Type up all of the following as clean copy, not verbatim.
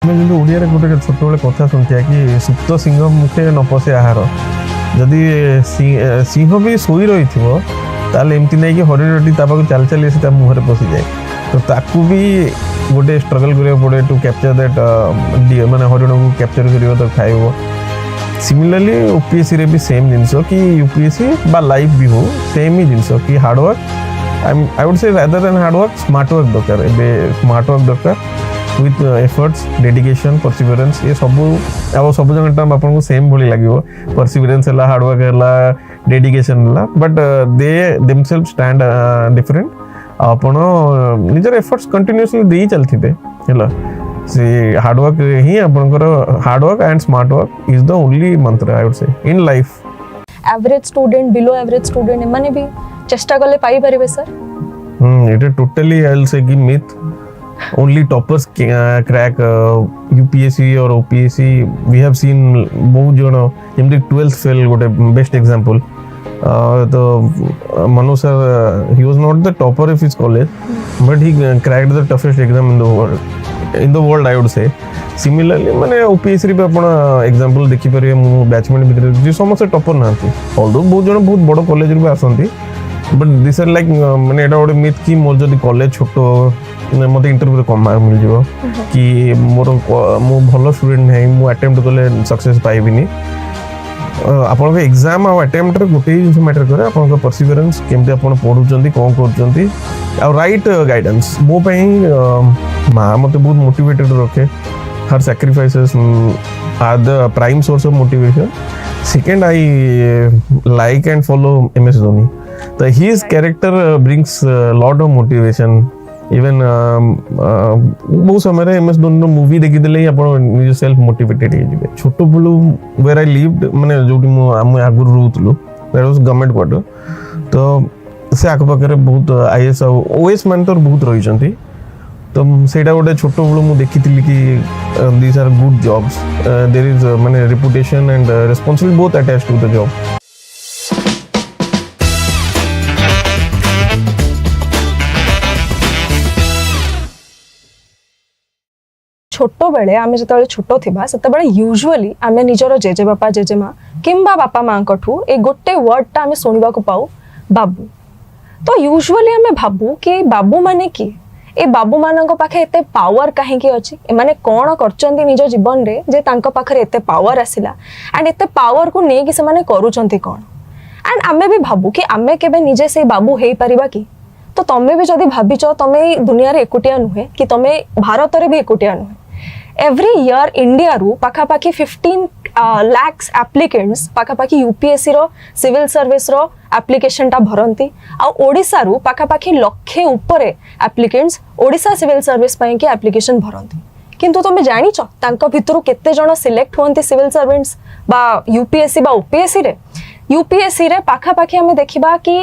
आम जो ओडिया गोटे छोट बड़े कथा शुणा कि सुप्त सिंह मुखे न पशे आहार जदि सिंह भी शोई रही ताल एमती नहीं कि हरिणटी चल चल से मुहर पशि जाए तो ताकू भी गोटे स्ट्रगल करा पड़े टू कैप्चर दैट माने हरिण को कैप्चर कर खाइब सिमिलरली ओपीएससी रे भी सेम जिनस कि यूपीएससी बा लाइफ भी हो सेम ही जिनस कि हार्डवर्क आई वुड से rather than hard work smart work दरकार ए स्मार्ट वर्क दरकार विथ एफर्ट्स डेडिकेशन परसिवरेंस ये सब अब सब जगह टर्म आपको सेम भली लगे परसिवरेंस है हार्डवर्क है डेडिकेशन है but they themselves stand different आपण निजर एफर्ट्स कंटिन्यूअसली दे चलते है से हार्डवर्क ही आपनकर hard work and smart work is the only mantra I would say in life average student below average student माने भी चेष्टा करले पाई परिबे sir it is totally I will say कि myth only toppers crack UPSC or OPSC we have seen बहुत जन जेमती 12th fail गोटे बेस्ट एग्जांपल तो Manu sir he was not the topper of his college but he cracked the toughest exam in the world I would say similarly माने OPSC रे अपन example देखि परिए मु बैचमेंट भीतर जे समस्त टॉपर नाथि ऑल्दो बहुत जन बहुत बड़ कॉलेज रे आसंती बट दिस आर लाइक माने एटा गोटे मिथ कि मोर जदी कॉलेज छोटो मत इंटरव्यू कम मार्क मिल जाव कि मोर मो भलो स्टूडेंट नहीं मु अटेम्प्ट कले सक्सेस पाइबिनी आपन के एग्जाम आ अटेम्प्ट रे गोटे जिंस मैटर करे आपन का परसिवरेंस केमते आपन पढुचंती कोन करचंती आ राइट गाइडेंस मो पई मा मते बहुत मोटिवेटेड रखे her sacrifices are the prime source of motivation second I like and follow MS Dhoni तो his character brings lot of motivation even बहुत समय एमएस धोनी मूवी देखि देले आपण निज सेल्फ मोटिवेटेड हे जिवे छोटो बलु वेयर आई लिव्ड माने जोटी मु आगुर रहउतलु दैट वाज गवर्नमेंट क्वार्टर तो से आख पाखरे बहुत आईएएस ओएस मान तो बहुत रही छंती तो सेटा गोटे छोटो बलु मु देखितिली कि these are good jobs there is माने reputation and responsibility both attached to the job छोट बेले आमे जतबे छोट थिबा सेतबे यूजुअली आमे निजर जेजे बापा जेजेमा किंबा बापा मां कठू ए गोटे वर्ड ता आमे सुनिबा को पाऊ बाबू तो यूजुअली आमे भाबू कि बाबू माने की ए बाबू मानक पाखे एते पावर काहे की अछि ए माने कोन करचंती निज जीवन रे जे तांको पाखरे एते पावर आसिला एंड एते पावर को नै कि से माने करूचंती कोन एंड आमे भी भाबू कि आमे केबे निजे से बाबू हेई परिबा की तो तमे भी जदी भाबिच तमे दुनिया रे एकुटिया नुहे कि तमे भारत रे भी एकुटिया नुहे एवरी ईयर इंडिया रु पाखापाखी 15 lakhs applicants पाखापाखी यूपीएससी रो सिविल सर्विस रो एप्लिकेशन टा भरंती आ ओडिसा रु पाखापाखी लक्षे ऊपर एप्लिकेंट्स ओडिसा सिविल सर्विस पई के एप्लिकेशन भरंती किंतु तुम जानी छ तांको भितरु केते जण सिलेक्ट होंती सिविल सर्वेंट्स बा यूपीएससी बा ओपीएससी रे यूपीएससी रे पाखापाखी हमें देखिबा कि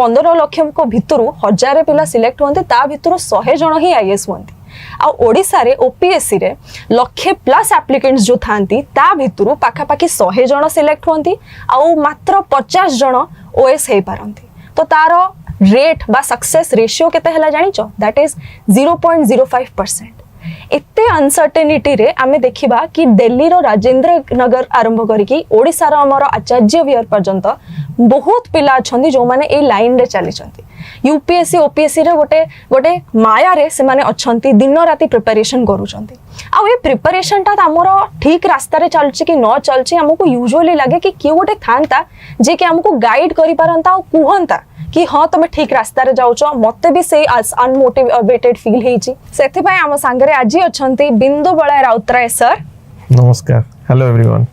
15 लाख को भितरु 1000 पिला सिलेक्ट होंती ता भितरु 100 जण ही आईएएस होंती आ ओडिसा रे ओपीएससी रे लक्षे प्लस एप्लिकेंट्स जो थांती ता भितरु पाखापाखी 100 जण सिलेक्ट होंती आ मात्र 50 जण ओएस हे पारंती तो तारो रेट बा सक्सेस रेशियो केते हला जानि छ दैट इज 0.05%। एते अनसर्टेनिटी रे आमे देखिबा कि दिल्ली रो राजेंद्र नगर आरंभ करिकी ओडिसा रो हमर आचार्य विहार पर्यंत बहुत पिला अछंती जो माने ए लाइन रे चली छंती यूपीएससी ओपीएससी रे गोटे माया रे से माने अछंती दिन राती प्रिपरेशन करूछंती आ ए प्रिपरेशन ता हमर ठीक रास्ता रे चलछि कि न चलछि हमको यूजुअली लागे कि के गोटे थांता जे कि हमको गाइड करि पारंता आ कुहंता कि हाँ तुम ठीक रास्ता रे जाउछ मते भी से अनमोटिवेटेड फील हेछि सेथि पय हम संगरे आजी अछंती बिंदु बळाय राउतराय सर नमस्कार हेलो एवरीवन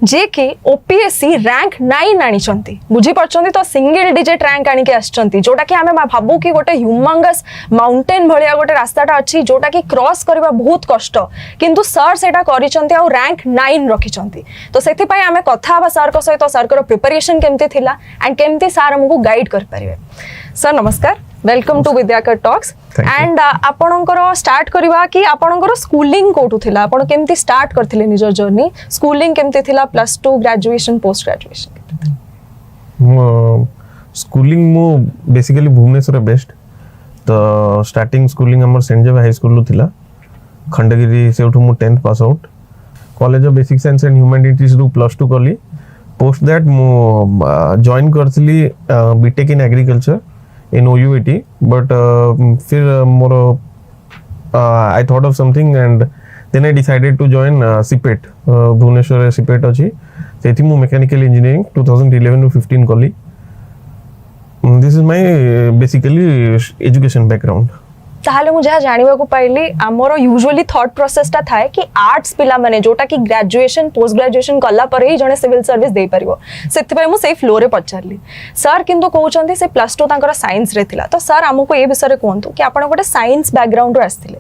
जे कि ओपीएससी रैंक 9 आनी छंती बुझी परछंती तो सिंगल डिजिट रैंक आनी के आछंती जोटा कि हमें भाबू कि गोटे ह्यूमंगस माउंटेन भलिया गोटे रास्ताटा अछि जोटा कि क्रॉस करबा बहुत कष्ट किंतु सर सेटा करिसंती आ रैंक 9 रखिसंती तो सेथि पय हमें कथा बा सर को सहित सर को प्रिपरेशन केमते थिला एंड केमते सर हमको गाइड कर परिबे सर नमस्कार welcome to Vidyakara talks and आपणकर स्टार्ट करबा कि आपणकर स्कूलिंग कोठु थिला आपण केमती स्टार्ट करथिले निजर जर्नी स्कूलिंग केमती थिला +2 ग्रेजुएशन पोस्ट ग्रेजुएशन स्कूलिंग मो बेसिकली भुवनेश्वर बेस्ट तो स्टार्टिंग स्कूलिंग हमर सेंट जेव हाई स्कूल लो थिला खंडगिरी से मु 10th pass out college of basic science and humanities रु +2 कली पोस्ट दैट मु जॉइन करथली BTech in agriculture in OUET but फिर मोर I thought of something and then I decided to join CPET Bhubaneswar CPET अच्छी से मु मैकेनिकल इंजीनियरिंग 2011 to 15 कली this is my basically education background ताहले मु जहा जानिबा को पाइली हमरो यूजुअली थॉट प्रोसेस ता थाए कि आर्ट्स पिला माने जोटा कि ग्रेजुएशन पोस्ट ग्रेजुएशन कला पर ही जने सिविल सर्विस दे परिबो सेति पय मु सेही फ्लो रे पचारली सर किंतु कहउचंती से +2 तांकर साइंस रे थिला तो सर हमको ए विषय रे कोंतु कि आपण गोटे साइंस बैकग्राउंड रो आस्थिले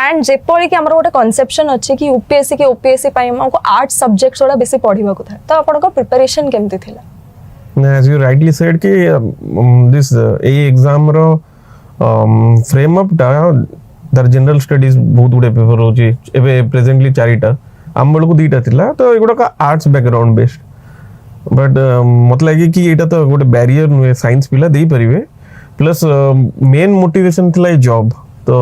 एंड जेपरि कि हमरो गोटे कॉन्सेप्शन अछि कि यूपीएससी के ओपीएससी पय हमको आर्ट्स सब्जेक्ट्स वाला बेसी पढिबा को था तो आपण को प्रिपरेशन केमति थिला as you rightly said कि this exam रो फ्रेम अप दर जनरल स्टडीज बहुत गुडे पेपर होची एबे प्रेजेंटली 4टा आम बेल को 2टा थिला तो एगुडा का आर्ट्स बैकग्राउंड बेस्ड बट मत लागे कि एटा तो गोटे बैरियर नुए साइंस पिला दे परिवे प्लस मेन मोटिवेशन थिला ए जॉब तो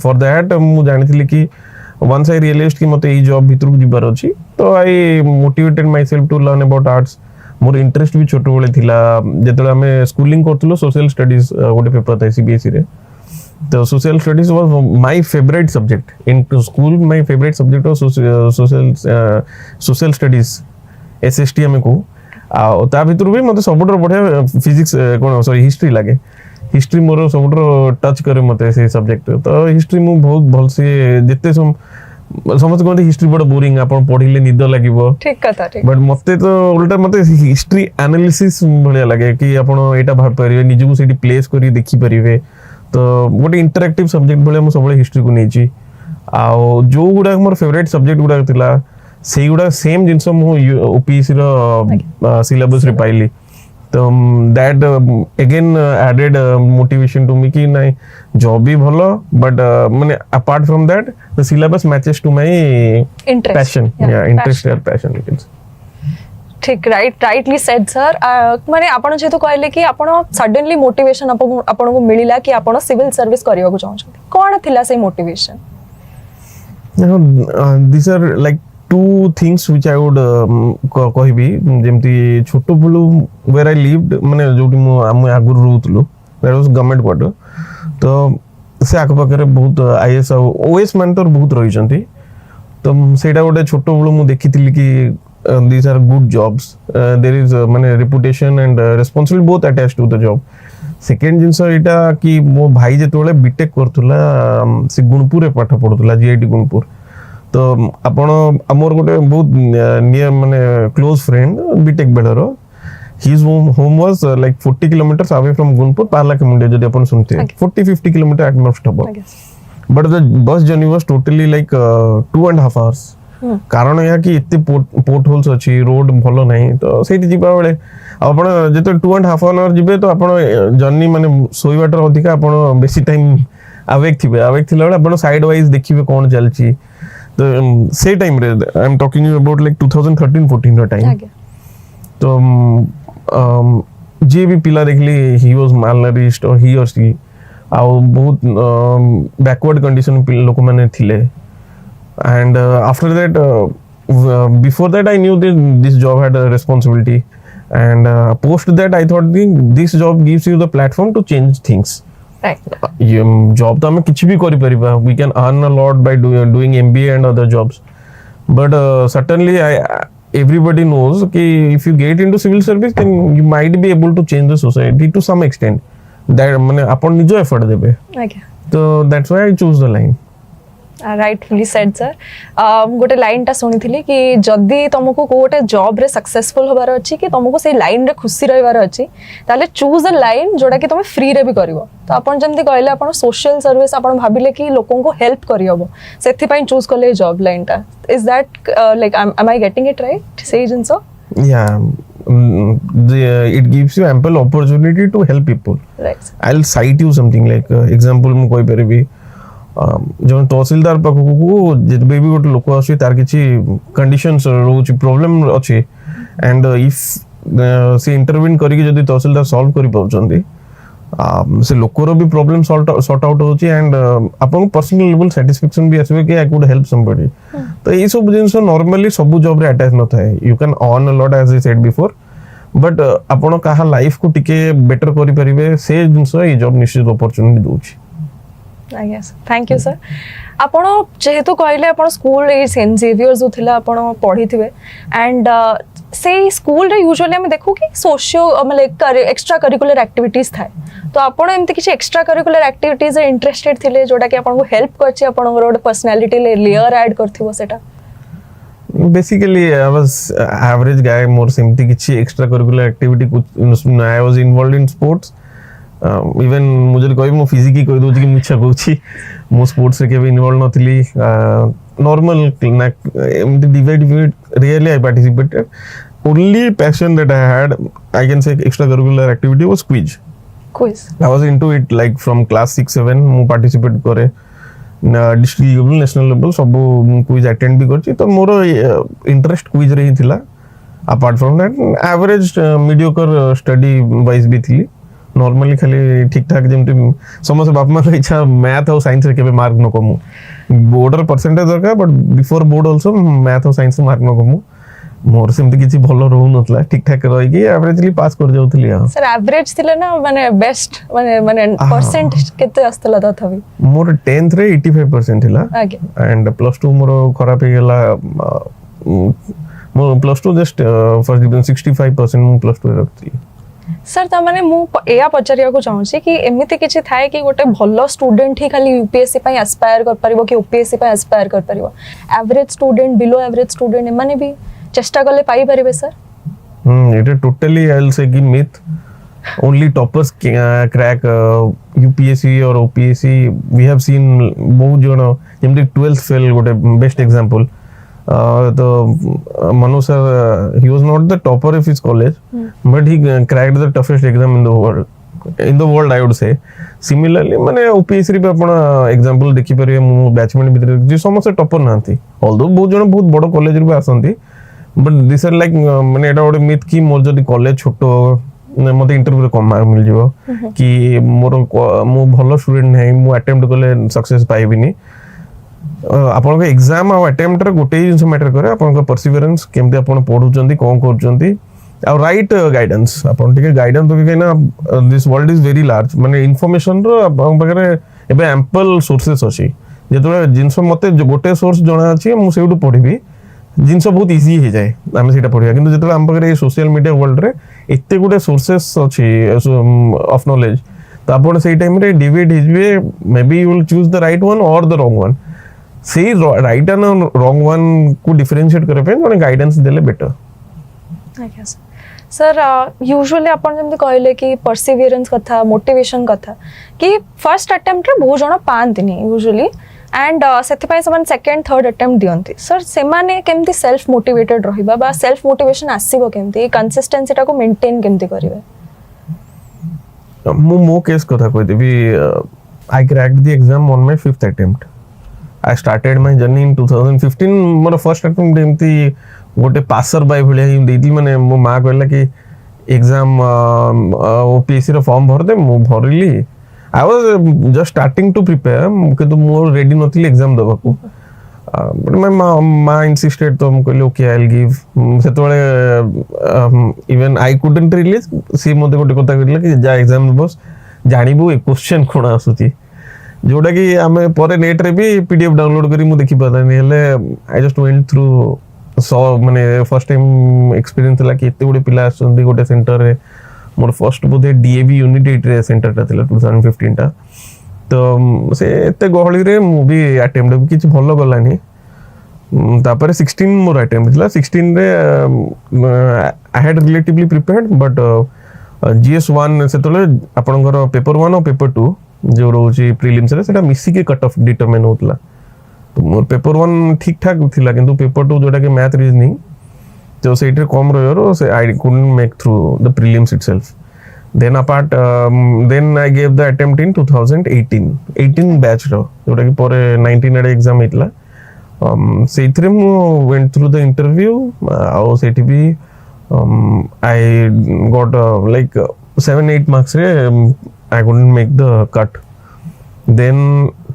फॉर दैट मु जानिथिली कि वंस आई रियलाइज्ड कि मते ए जॉब भितर को जिबार अछि तो I motivated myself to learn about arts मोर इंटरेस्ट भी छोट बेले थिला जेतले हमें स्कूलिंग करथुलो सोशल स्टडीज गोटे पेपर था सीबीएसई रे तो social studies was my favourite subject in school my favourite subject was social studies SST हमें को आ ता भितर भी मते सबटर बढ़िया फिजिक्स कोन सॉरी हिस्ट्री लागे हिस्ट्री मोर सबटर टच करे मते से सब्जेक्ट तो हिस्ट्री मु बहुत भल से जेते समझ कहते हिस्ट्री बड़ा बोरिंग आपण पढिले निद लागिवो ठीक कथा ठीक बट मते तो उल्टा मते हिस्ट्री एनालिसिस बढ़िया लगे कि आपण एटा भाब परिवे निजु सेठी प्लेस करी देखि परिवे तो गोटे इंटरैक्टिव सब्जेक्ट भले हम सब हिस्ट्री को नेची आ जो गुडा मोर फेवरेट सब्जेक्ट गुडा थिला सेही गुडा सेम जिंस मु ओपीएससी रो सिलेबस रे पाइली तो that again added motivation to me कि नाही जॉब भी भलो बट माने apart from that the syllabus matches to my passion या इंटरेस्ट और पैशन इट इज ठीक राइटली सेड सर माने आपण जेतो कहले कि आपण सडनली मोटिवेशन आपण को मिलिला कि आपण सिविल सर्विस करियो को चाहौ कोन थिला से motivation these are like two things which I would कहबी जेमती छोटो बलु where I lived माने जोटी मु आगुर रहउतलु that was गवर्नमेंट क्वार्टर तो से आखो पाखरे बहुत आईएएस ओएस मान तो बहुत रहिसंती तो सेटा गोटे छोटो बलु मु देखिथिली कि these are good jobs there is माने reputation and responsibility both attached to the job second since एटा कि मो भाई जेतोले बीटेक करथुला से गुणपुर रे पाठ पढुतला जीआईटी गुणपुर तो आपण हमर गोटे बहुत नियर माने क्लोज फ्रेंड बीटेक बेलरो his home was like 40 kilometres away from Gunupur पार्ला के मुंडे जदि आपण सुनते 40-50 किलोमीटर एट मोस्ट हबो but the bus journey was totally like 2.5 hours कारण या कि इत्ते पोर्ट होल्स अछि रोड भलो नाही तो सेठी जिबा बेले आपण जेते 2.5 आवर जिबे तो आपण जर्नी माने सोइबाटर अधिका आपण बेसी टाइम अवेक थिला बेले आपण साइड वाइज देखिबे कोन चलची तो से टाइम रे I am talking you about like 2013-14 रो टाइम तो जे भी पिला देखली ही वाज मालनरिश्ड और ही और सी आ बहुत बैकवर्ड कंडीशन लोक माने थिले and after that before that I knew that this job had a responsibility and post that I thought this job gives you the platform to change things right job तो हमें किछ भी करि परिबा we can earn a lot by doing MBA and other jobs but certainly everybody knows कि if you get into civil service then you might be able to change the society to some extent that माने अपन निजो effort देबे तो that's why I choose the line rightfully said sir गोटे line टा सुनी कि जदि तुमको गोटे जॉब रे सक्सेसफुल होबार अछि कि तुमको से लाइन रे खुशी रहिबार अछि ताले चूज अ लाइन जोटा कि तुम फ्री रे भी करिवो तो अपन जमती कहले अपन सोशल सर्विस अपन भाबिले कि लोकन को हेल्प करियबो सेथि पई चूज करले जॉब लाइन टा is that like am I getting it right से जिंसो या it gives you ample opportunity to help people right I'll cite you something like example mu koi परिबी जो तहसीलदार पाखु जेबे भी गोटे लोक आसी तार किछि कंडीशंस रोच प्रॉब्लम अछि एंड इफ से इंटरवेन करी जदी तहसीलदार सॉल्व करि पाउछंती से लोकर भी प्रॉब्लम सॉर्ट आउट होची एंड आपन पर्सनल लेवल सैटिस्फैक्शन भी आसबे कि आई कुड हेल्प समबडी तो ये सब जिंस नॉर्मली सब जॉब रे अटैच न थाए you can earn a lot as I said before but आपन कहा लाइफ को टिके बेटर करि परिबे से जिंस ये जॉब निश्चित अपॉर्चुनिटी दोची I guess thank you sir आपण जेहेतु कहले आपण स्कूल ए सेंट जेवियर्स जो थिला आपण पढ़ी थिबे एंड से स्कूल रे यूजुअली हम देखू कि सोशियो मतलब एक्स्ट्रा करिकुलर एक्टिविटीज थाए तो आपण एमती किछि एक्स्ट्रा करिकुलर एक्टिविटीज रे इंटरेस्टेड थिले जोटा कि आपण को हेल्प करछि आपण गोटे पर्सनालिटी लेयर ऐड करथिबो सेटा basically I was average guy more simply किछि एक्स्ट्रा करिकुलर एक्टिविटी कुछ I was involved in sports even मुझे कहि मो फिजिक कहि दो कि मिछा कहूछि मो स्पोर्ट्स रे केबे इन्वॉल्व नथिली नॉर्मल एमती debate really I participated only passion that I had I can say extra curricular activity was quiz I was into it like from class 6 7 मु पार्टिसिपेट करे डिस्ट्रिक्ट लेवल नेशनल लेवल सब quiz attend भी करछि तो more interest quiz रे ही थिला apart from that average mediocre study wise भी थी नॉर्मली खाली ठीक ठाक जमती समस्त बाप माँ इच्छा मैथ और साइंस के मार्क न कमु बोर्डर परसेंटेज दरकार but before board also math और साइंस मार्क न कमु मोर सेमती किछि भलो रहउ नतला ठीक ठाक रहि कि एवरेजली पास कर जाउथली हां सर एवरेज थिले ना माने बेस्ट माने परसेंट केते आस्तला तथाबी मोर 10th रे 85% थिला एंड प्लस 2 मोर खराब हे गेला मोर प्लस 2 जस्ट फर्स्ट डिवीजन 65% मु प्लस 2 रखती सर ता माने मु एया पचारिया को चाहू छी कि एमिति किछि थाए कि गोटे भलो स्टूडेंट ही खाली यूपीएससी पई एस्पायर कर परिबो कि ओपीएससी पई एस्पायर कर परिबो average student below average student माने भी चेष्टा करले पाई परिबे sir it is totally I will say कि myth only toppers crack UPSC और ओपीएससी वी हैव सीन बहुत जण जेमति 12th फेल गोटे बेस्ट एग्जांपल तो Manu sir, he was not the topper of his college, but he cracked the toughest exam in the world. In the world, I would say. Similarly, माने OPSC रे अपना example देखि परिए मु बैचमेंट भीतर जे समस्त topper नांती although बहुत जण बहुत बड़ कॉलेज रे आसंती बट दिस आर लाइक माने एटा गोटे मिथ कि मोर जदी कॉलेज छोटो मते इंटरव्यू रे कम मार्क मिल जिवो कि मोर मु भलो स्टूडेंट नै मु अटेम्प्ट करले सक्सेस पाइबिनी आपन के एग्जाम आ अटेम्प्ट रे गोटे जिंस मैटर करे आपन का परसिवरेंस केमते आपन पढुचंती कोन करचंती आ राइट गाइडेंस आपन टिके गाइडेंस तो कि ना this world is very large माने इंफॉर्मेशन रो आपन पाखरे एबे एम्पल सोर्सेस अछि जेतो जिंस मते गोटे सोर्स जणा अछि मु सेउडू पढिबी जिंस बहुत इजी हे जाय आमे सेटा पढिया किंतु जेतो हम पाखरे सोशल मीडिया वर्ल्ड रे एते गोटे सोर्सेस अछि ऑफ नॉलेज तो आपन सेई टाइम रे डिबेट हिजबे maybe you will choose the right one or the wrong one से राइट एंड रॉन्ग वन को डिफरेंशिएट करे पे जने गाइडेंस देले better I guess sir usually अपन जंती कहले कि परसिवियरेंस कथा मोटिवेशन कथा कि फर्स्ट अटेम्प्ट रे बहुत जण पांतिनी यूजुअली एंड सेति पय समान सेकंड थर्ड अटेम्प्ट दियंती सर से माने केमती सेल्फ मोटिवेटेड रहिबा बा सेल्फ मोटिवेशन आसीबो केमती कंसिस्टेंसी टा को मेंटेन केमती करिवे मो केस कथा कहि देबी आई cracked the exam on my 5th attempt I started my journey in 2015 more first attempt एमती गोटे पासर बाय भलिया ही देती माने मो मां कहला कि एग्जाम ओपीएससी रो फॉर्म भर दे मो भरली I was just starting to prepare कि तो मोर रेडी नथिली एग्जाम देबा को बट मां इंसिस्टेड तो हम कहले ओके आई विल गिव सेतोले इवन आई कुडंट रिलीज सी मोते गोटे कथा कहला कि जा एग्जाम बस जानिबो ए क्वेश्चन कोन आसुची जोटा कि आमे परे नेट रे भी पीडीएफ डाउनलोड करी मु देखि पतानी हेले I just went through so माने फर्स्ट टाइम एक्सपीरियंस ला कि एते गुडे पिला आसंदी गोटे सेंटर रे मोर फर्स्ट बोधे डीएवी यूनिट 8 रे सेंटर ता थिला 2015 ता तो से एते गहली रे मु भी अटेम्प्ट किछ भलो गलानी तापर 16 मोर अटेम्प्ट थिला 16 रे I had relatively prepared but GS one से तले आपनकर पेपर 1 और पेपर 2 जो रोची प्रीलिम्स रे सेटा मिसी के कट ऑफ डिटरमाइन होतला तो मोर पेपर 1 ठीक ठाक थिला किंतु पेपर 2 जोटा के मैथ रीजनिंग तो सेटे कम रहरो से I couldn't make through the prelims itself then apart then I give the attempt in 2018 batch रो जोटा कि परे 19 रे एग्जाम हेतला सेथरे मु वेंट थ्रू द इंटरव्यू आ सेठी भी आई गॉट लाइक 7-8 मार्क्स रे I couldn't make the cut. Then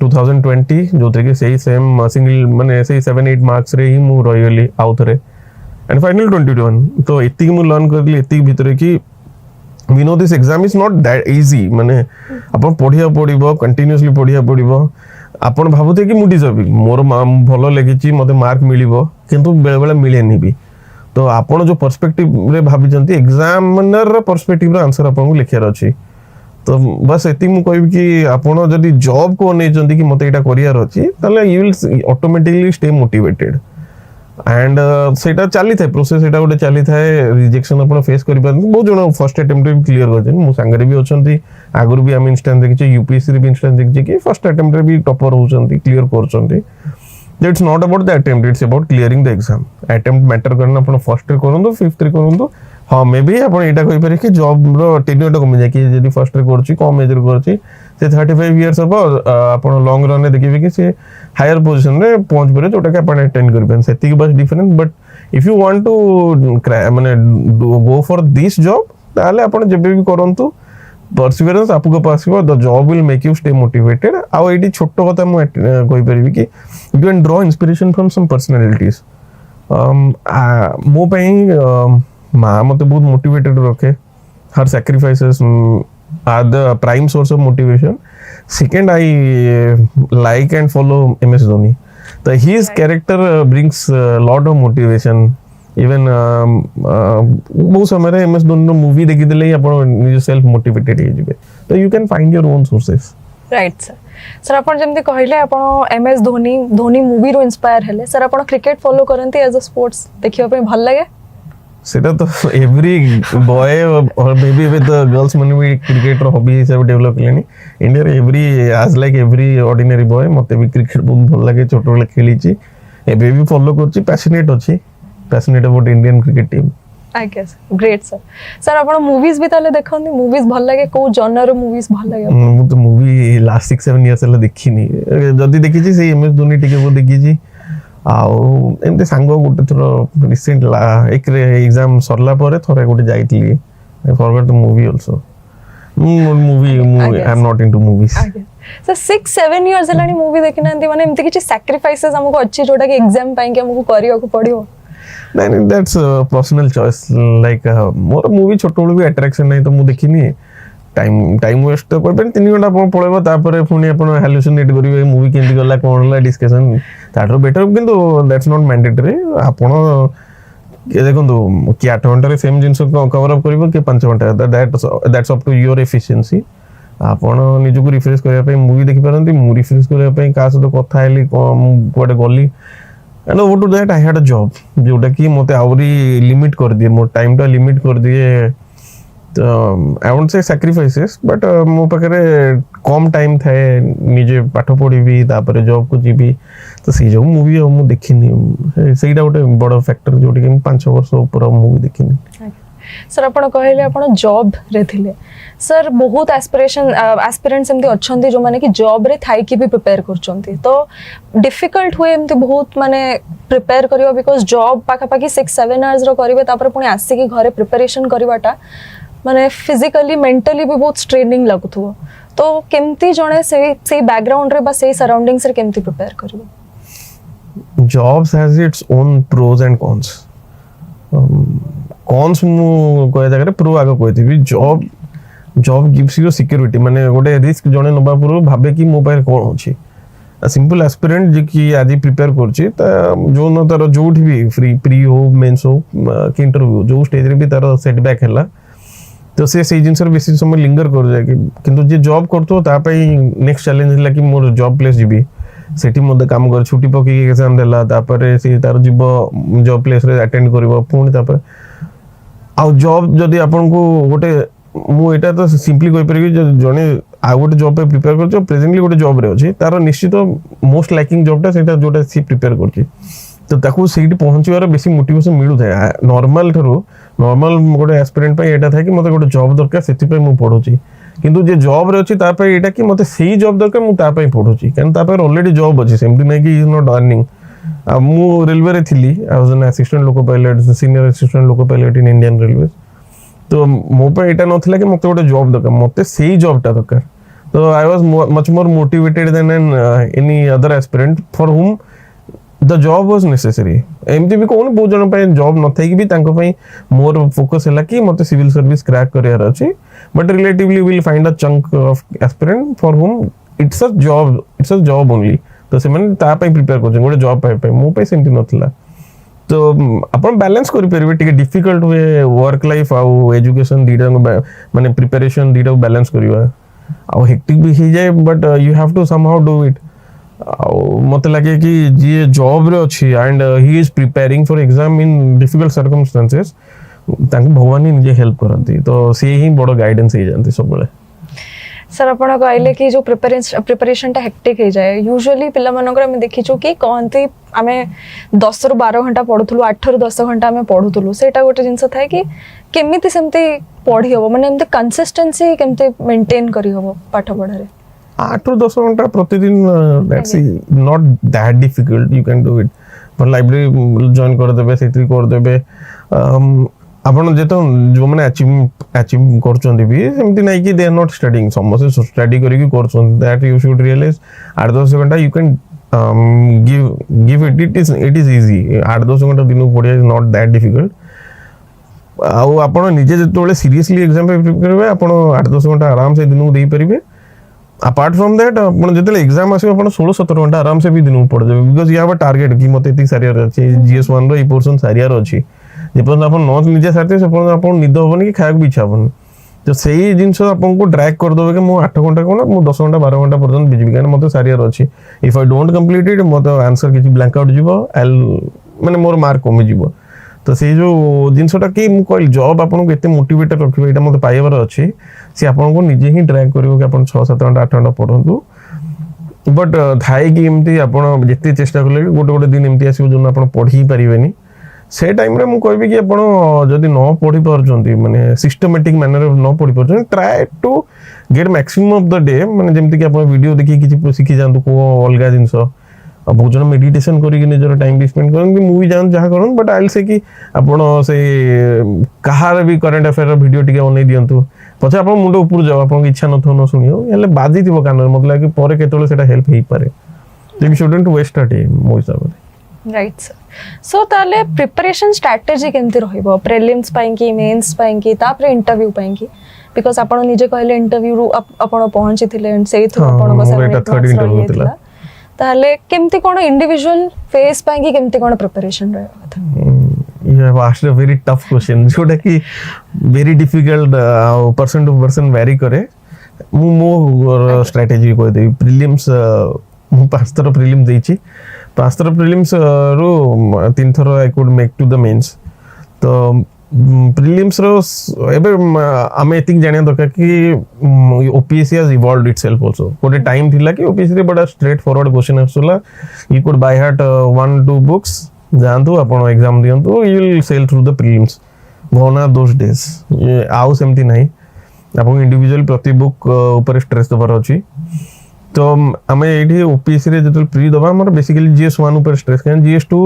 2020 जो थे कि सही सेम सिंगल माने सही 7-8 मार्क्स रे ही मु रही आउ थरे एंड फाइनल 2021 तो एति मु लर्न करली एति भीतर कि we know this exam is not that easy माने अपन पढ़िया पड़िबो कंटीन्यूअसली पढ़िया पड़िबो आपण भाबुते कि मु डिजर्विंग मोर भलो लेगिची मते मार्क मिलिबो किंतु बेले बेले मिलेनी भी तो आपण जो पर्सपेक्टिव रे भाबी जंती एग्जामिनर रे पर्सपेक्टिव रे आंसर आपन को लिखियार अछि तो बस एति मु कहबी कि आपण जदी जॉब को नै जंती कि मते एटा करियर अछि तले you will automatically stay motivated and सेटा चली थाए प्रोसेस एटा गोटे चली थाए रिजेक्शन अपन फेस करि पार बहुत जण फर्स्ट अटेम्प्ट रे क्लियर करछन मु संगरे भी अछंती आगुर भी हम इंस्टेंस देखि यूपीएससी रे भी इंस्टेंस देखि कि फर्स्ट अटेम्प्ट रे भी टॉपर होचंती क्लियर करछंती it's not about the attempt it's about clearing the exam attempt matter करना अपन फर्स्ट रे करंदो फिफ्थ रे करंदो हां मे बी अपन एटा कहि पारे कि जॉब रो टेन्योर कम जाय कि यदि फर्स्ट रे करछि कम एज रे करछि से 35 इयर्स अब अपन लॉन्ग रन रे देखिबे कि से हायर पोजीशन रे पहुंच परे जोटा के अपन अटेंड करबेन सेति के बस difference but if you want to माने गो फॉर दिस जॉब ताले अपन जेबे भी करंतु परसिवरेंस आपको पासिबो the job will make you stay motivated आ एडी छोटो कथा मु कहि परिबी कि you can draw inspiration from some personalities मो पई माँ मते बहुत मोटिवेटेड रखे her sacrifices are the prime source of motivation second I like and follow MS Dhoni तो his character brings lot of motivation even बहुत समय एमएस धोनी मूवी देखि देले आपण निज सेल्फ मोटिवेटेड हे जिवे तो you can find your own sources right sir sir आपण जेमते कहले आपण एमएस धोनी मूवी रो इंस्पायर हेले सर आपण क्रिकेट फॉलो करंती एज अ स्पोर्ट्स देखियो पे भल लागे सेटा तो every boy or maybe with the girls मन भी क्रिकेट रो हॉबी हिसाब डेवलप लेनी इंडिया रे every age like every ordinary boy मते भी क्रिकेट बहुत भल लागे छोटो बेले खेली छी एबे भी फॉलो करछि passionate about Indian cricket team I guess great sir sir आपण मूवीज भी ताले देखंदी मूवीज भल लागे को जॉनर मूवीज भल लागे मु तो मूवी लास्ट 6-7 इयर्स ले देखिनी जदी देखि छी से एमएस धोनी टिके वो देखि छी आउ एमते सांगो गुटे थरो रिसेंट एक एग्जाम सरला परे थरे गुटे जाइतली I forgot the movie also movie I am not into movies sir 6-7 years हलानी मूवी देखिनांती माने एमते किछि सैक्रिफाइसेस हमको अच्छी जोटा के एग्जाम पाई के हमको करियो को पड़ियो नहीं that's personal choice like more movie छोटो भी अट्रैक्शन नहीं तो मु देखिनी टाइम वेस्ट तो कोइ 3 घंटा आपण पळेबो तापर पुनी आपण हालुसिनेट करिवे मूवी केंदी गला कोनला डिस्कशन ताठो बेटर किंतु दैट्स नॉट मैंडेटरी आपण के देखंतु कि 8 घंटा रे सेम जिंस कवर अप करिवो कि 5 घंटा that's up to your efficiency आपण निजु को रिफ्रेश करिया पे मूवी देखि परंती मु रिफ्रेश करिया पे का सतो कथा हेली कोडे गली and over to that I had a job जोटा कि मते आवरी लिमिट कर दिए मोर टाइम टा लिमिट कर दिए तो I won't say sacrifices but मो पाखरे कम टाइम थाए निजे पाठ पढ़ी तापर जॉब को जीबी तो से जो मूवी मु देखिनी सेटा गोटे बड़ फैक्टर जोटी कि 5 वर्ष ऊपर मूवी देखिनी सर आपण कहले आपण जॉब रे थिले सर बहुत एस्पिरेंट्स एमती अछंती जो माने कि जॉब रे थाई कि भी प्रिपेयर करचंती तो डिफिकल्ट हुए एमती बहुत माने प्रिपेयर करियो बिकॉज़ जॉब पाखा पाखी 6-7 आवर्स रो करिवे तापर पुनी आसी कि घरे प्रिपरेशन करवाटा माने फिजिकली मेंटली भी बहुत स्ट्रेनिंग लागुथो तो केमती जणे से बैकग्राउंड रे बा से सराउंडिंग्स रे केमती प्रिपेयर करिवो jobs has its own pros and cons cons मु कोइ जगह प्रो आगे कहती भी जॉब गिव्स यू सिक्योरिटी माने गोटे रिस्क जणे नबा पुरो भाबे कि मो पार कोन होची सिंपल एस्पिरेंट जे कि आज प्रिपेयर करछि त जो न तार जोठी भी फ्री प्री हो मेंस हो कि इंटरव्यू जो स्टेज रे भी तार सेटबैक हैला तो से जिनसर बेसी समय लिंगर कर जाए किंतु जे जॉब करतो ता पई नेक्स्ट चैलेंज हला कि मोर जॉब प्लेस जीबी सेठी मode काम कर छुट्टी पकी एग्जाम देला तापर से तार जीवो जॉब प्लेस रे अटेंड करबो पुणी तापर आ जॉब जदी आपन को गोटे मु एटा तो सिंपली कहि परबी जने आ गोटे जॉब पे प्रिपेयर करछो प्रेजेंटली गोटे जॉब रे अछि तार निश्चित मोस्ट लाइकिंग जॉबटा सेटा जोटा सी प्रिपेयर करछि तो ताकू सेठी पहुंचीवार बेसी मोटिवेशन मिलु थाए नॉर्मल गोटे एस्पिरेंट पे एटा था कि मते गोटे जॉब दरकार सेति पे मु पढुची किंतु जे जॉब रे अछि ता पे एटा कि मते सेही जॉब दरकार मु ता पे पढुची कारण ता पे ऑलरेडी जॉब अछि सेमति नै कि इज नॉट अर्निंग मु रेलवे रे थिली I was an assistant loco pilot senior assistant loco pilot in Indian railway तो मो पे एटा नथिला कि मते गोटे जॉब दरकार मते सेही जॉबटा दरकार तो I was much more motivated than any other aspirant for whom the job was necessary एमती भी कोन बहुत जन पे जॉब न थाई कि भी तांको पई मोर फोकस हैला कि मते सिविल सर्विस क्रैक करियर अछि but relatively will find a chunk of aspirant for हुम इट्स अ जॉब ओनली तो से माने ता पई प्रिपेयर कर गोटे जॉब पाई मो पे सेंटी नथिला तो अपन बैलेंस करि परिबे टिके डिफिकल्ट हुए वर्क लाइफ आउ एजुकेशन दीटा माने प्रिपरेशन दीटा बैलेंस करिवा आउ हेक्टिक भी हो जाए but you have to somehow do it मत लगे कि जी जॉब रे अच्छी and he is preparing for exam in difficult circumstances तांको भगवान ही निजे हेल्प करती तो से ही बड़ गाइडेंस हो जाती सब बेले सर आपण कहले कि जो प्रिपरेशन टा हेक्टिक हो जाए यूजुअली पिला मानकर हम देखिछु कि कहंती आमे 10 रु 12 घंटा पढुथुलु 8 रु 10 घंटा आमे पढुथुलु सेटा गोटे जिंस थाए कि केमिति सेमती पढी हबो माने एमते कंसिस्टेंसी केमते मेंटेन करी हबो पाठ पढारे 8 रु 10 घंटा प्रतिदिन that's not that difficult you can do it पर लाइब्रेरी जॉइन कर देबे सेत्री कर देबे आपण जेतो जो माने अचीव करचोंदी भी सेमती नै कि दे आर नॉट स्टडीइंग समस्त स्टडी करी कि करचों दैट यू शुड रियलाइज 8-10 घंटा you can give it is easy 8-10 घंटा दिन पढ़िया इज नॉट दैट डिफिकल्ट आउ आपण निजे जेतोले सीरियसली एग्जाम पे प्रिपेयर होबे आपण 8-10 घंटा आराम से दिन देई परिबे अपार्ट फ्रॉम दैट आपण जेतले एग्जाम आसे आपण 16-17 घंटा आराम से भी दिन पढ़ देबे because you have a target कि मते इति सारियर अछि जीएस1 रो ई पोर्शन सारियर अछि जेपन आपण नोट निजे सारते से आपण निद होबनी कि खायक भी इच्छा होबनी तो सही जिंस आपन को ड्रैग कर दोबे कि मु 8 घंटा कोन मु 10 घंटा 12 घंटा पर्यंत बिजबी कारण मते सारियर अछि if I don't complete it मते आंसर किछि ब्लैंक आउट जिवो एल माने मोर मार्क कमी जिवो तो से जो जिनसटा कि मु कहल जॉब आपन को एते मोटिवेटेड रखिबे एटा मते पाइबार अछि से आपन को निजे ही ड्रैग करिवो कि आपन 6-7 घंटा 8 घंटा पढंतु बट थाई कि एमती आपन जेते चेष्टा करले गोटे गोटे दिन एमती आसीबो जोन आपन पढी परिबेनी से टाइम रे मु कहबी कि आपण जदी न पढी परचोंती माने सिस्टमैटिक मैनर न पढी परचोंती try to get maximum of the day माने जेमति कि आपण वीडियो देखि किछि सिखि जानतु को अलगा जिंस अब बहुत जन मेडिटेशन करी कि निजर टाइम भी स्पेंड करन कि मूवी जान जहा करन बट आई विल से कि आपण से कहार भी करंट अफेयर वीडियो टिके ओनै दियंतु पछे आपण मुंड ऊपर जाव आपण इच्छा न थो न सुनियो एले बाजी दिबो कान मतलब कि परे केतले सेटा हेल्प हेई पारे you shouldn't waste a time मो हिसाब राइट सर सो ताले प्रिपरेशन स्ट्रेटजी केमती रहइबो प्रीलिम्स पाई कि मेंस पाई कि तापर इंटरव्यू पाई कि बिकॉज़ आपण निजे कहले इंटरव्यू रु आपण पहुंची थिले एंड सेही थ्रू आपण को सेवन थर्ड इंटरव्यू थिला ताले केमती कोन इंडिविजुअल फेस पाई कि केमती कोन प्रिपरेशन रहइबो था you have asked a very tough question जोटा कि very difficult person to person vary करे मो स्ट्रेटजी को दे प्रीलिम्स मु 5 थर प्रीलिम देछि 5 थर प्रीलिम्स रो 3 थर I could make to the mains तो प्रीलिम्स रो एबे आमे एतिक जानिया दरकार कि OPSC has evolved itself also कोटे टाइम थिला कि ओपीएससी रे बड़ा स्ट्रेट फॉरवर्ड क्वेश्चन आसला you could by heart 1-2 books जानतु आपण एग्जाम दियंतु you will sail through the prelims gonna those days आउ सेमती नाही आपण इंडिविजुअल प्रति बुक ऊपर स्ट्रेस दबार अछि तो आमे एठी ओपीएससी रे जतल प्री दबा हमर बेसिकली जीएस1 ऊपर स्ट्रेस कैन जीएस2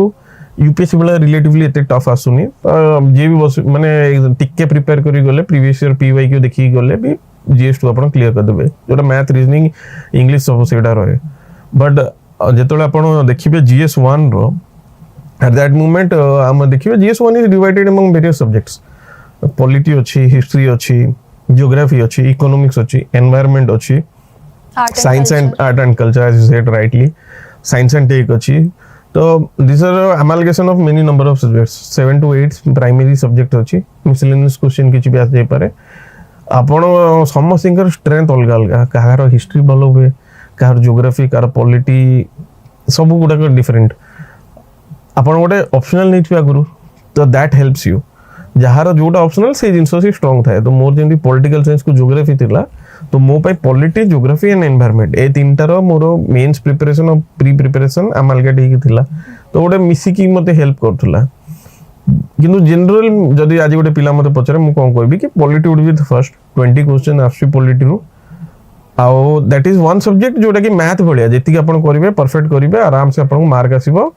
यूपीएससी वाला रिलेटिवली एते टफ आसुनी जे भी माने टिके प्रिपेयर करी गले प्रीवियस ईयर पीवाईक्यू देखि गले भी जीएस2 आपण क्लियर कर देबे जोटा मैथ रीजनिंग इंग्लिश सब सेटा रहे बट जेतले आपण देखिबे जीएस1 रो एट दैट मोमेंट हम देखिबे GS one is divided among various subjects polity अछि हिस्ट्री अछि ज्योग्राफी अछि इकोनॉमिक्स अछि एनवायरनमेंट अछि science and art and culture as you said rightly science and tech achi so these are amalgamation of many number of subjects 7 to 8 primary subject achi miscellaneous question किछि भी आ जाय पारे आपण समसिंगर strength अलगा अलगा कहार history भलो हुए कहार ज्योग्राफी कहार polity सब गुडा को डिफरेंट आपण गोटे ऑप्शनल नहीं आगुरु तो दैट हेल्प्स यू जहार जोटा ऑप्शनल से जिंस से स्ट्रांग थाए तो मोर जेंती पॉलिटिकल साइंस को ज्योग्राफी थिला तो मो पाई पॉलिटी ज्योग्राफी एंड एनवायरनमेंट ए तीनटार मोर मेंस प्रिपरेशन और प्री प्रिपरेशन अमालगेट ही थिला तो गोटे मिसी की मते हेल्प करथुला किंतु जनरल जदी आज गोटे पिला मते पचरे मु कोन कहबी कि polity would be the first 20 question आफसी पॉलिटी रो आउ दैट इज वन सब्जेक्ट जोटा कि मैथ भलिया जेति आपण करिवे परफेक्ट करिवे आराम से आपण मार्क आसीबो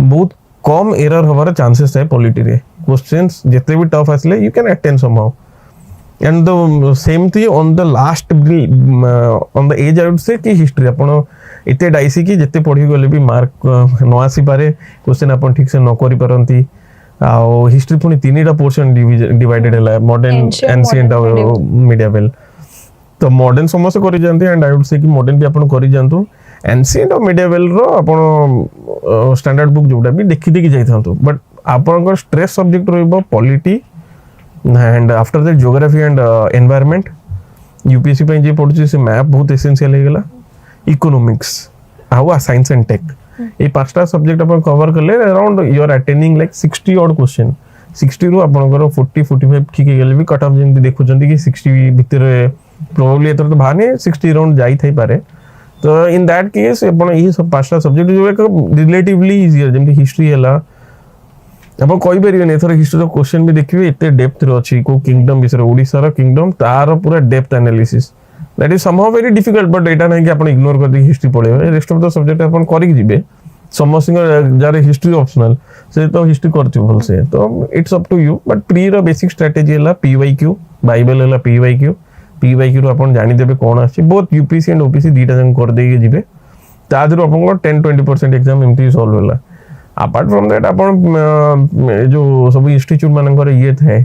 बहुत कम एरर होबार चांसेस है पॉलिटी रे क्वेश्चंस जेते भी टफ आसले you can attend somehow and the same thing on the last on the age I would say कि history आपण एते डाइसी कि जते पढ़ी गले भी मार्क न आसी पारे क्वेश्चन आपण ठीक से न करि परंती आ हिस्ट्री पुनी तीनटा पोर्शन डिवाइडेड है मॉडर्न एंशिएंट और मिडिएवल तो मॉडर्न समस्त करि जानते एंड आई वुड से कि मॉडर्न भी आपण करि जानतु एंशिएंट और मिडिएवल रो आपण स्टैंडर्ड बुक जोटा भी देखि देखि जाई थांतु बट आपण स्ट्रेस सब्जेक्ट रहबो polity and after that geography and environment UPSC पे जे पढुची से मैप बहुत एसेंशियल हे गेला इकोनॉमिक्स आउ साइंस एंड टेक ये पांचटा सब्जेक्ट अपन कवर करले around you are attending like 60 odd question 60 रु आपनकर 40 45 ठीक गेले भी कट ऑफ जेंति देखु जंती कि 60 भीतर प्रोबेबली एतर तो भाने 60 राउंड जाई थाई पारे तो इन दैट केस अपन ये सब पांचटा सब्जेक्ट जो एक रिलेटिवली इजी जेंति हिस्ट्री हला अब कोई बेरियो ने थोड़ा हिस्ट्री रो क्वेश्चन भी देखिबे एते डेप्थ रो अछि को किंगडम विषय ओडिसा रो किंगडम तार पूरा depth analysis that is somehow very difficult but एटा नहीं कि आपण इग्नोर कर दी हिस्ट्री पढे रेस्ट ऑफ द सब्जेक्ट आपण करि जिबे समस्त जारे हिस्ट्री ऑप्शनल से तो हिस्ट्री करथि भल से तो it's up to you but pre रो बेसिक स्ट्रेटजी हला पीवाईक्यू बाइबल हला पीवाईक्यू रो आपण जानि देबे कोन आछि बोथ यूपीसी एंड ओपीसी दीटा जन कर देगे जिबे तादरो आपण को 10-20% एग्जाम एमटी सॉल्व होला अपार्ट फ्रॉम दैट आपण जो सब इंस्टीट्यूट मानकर ये थे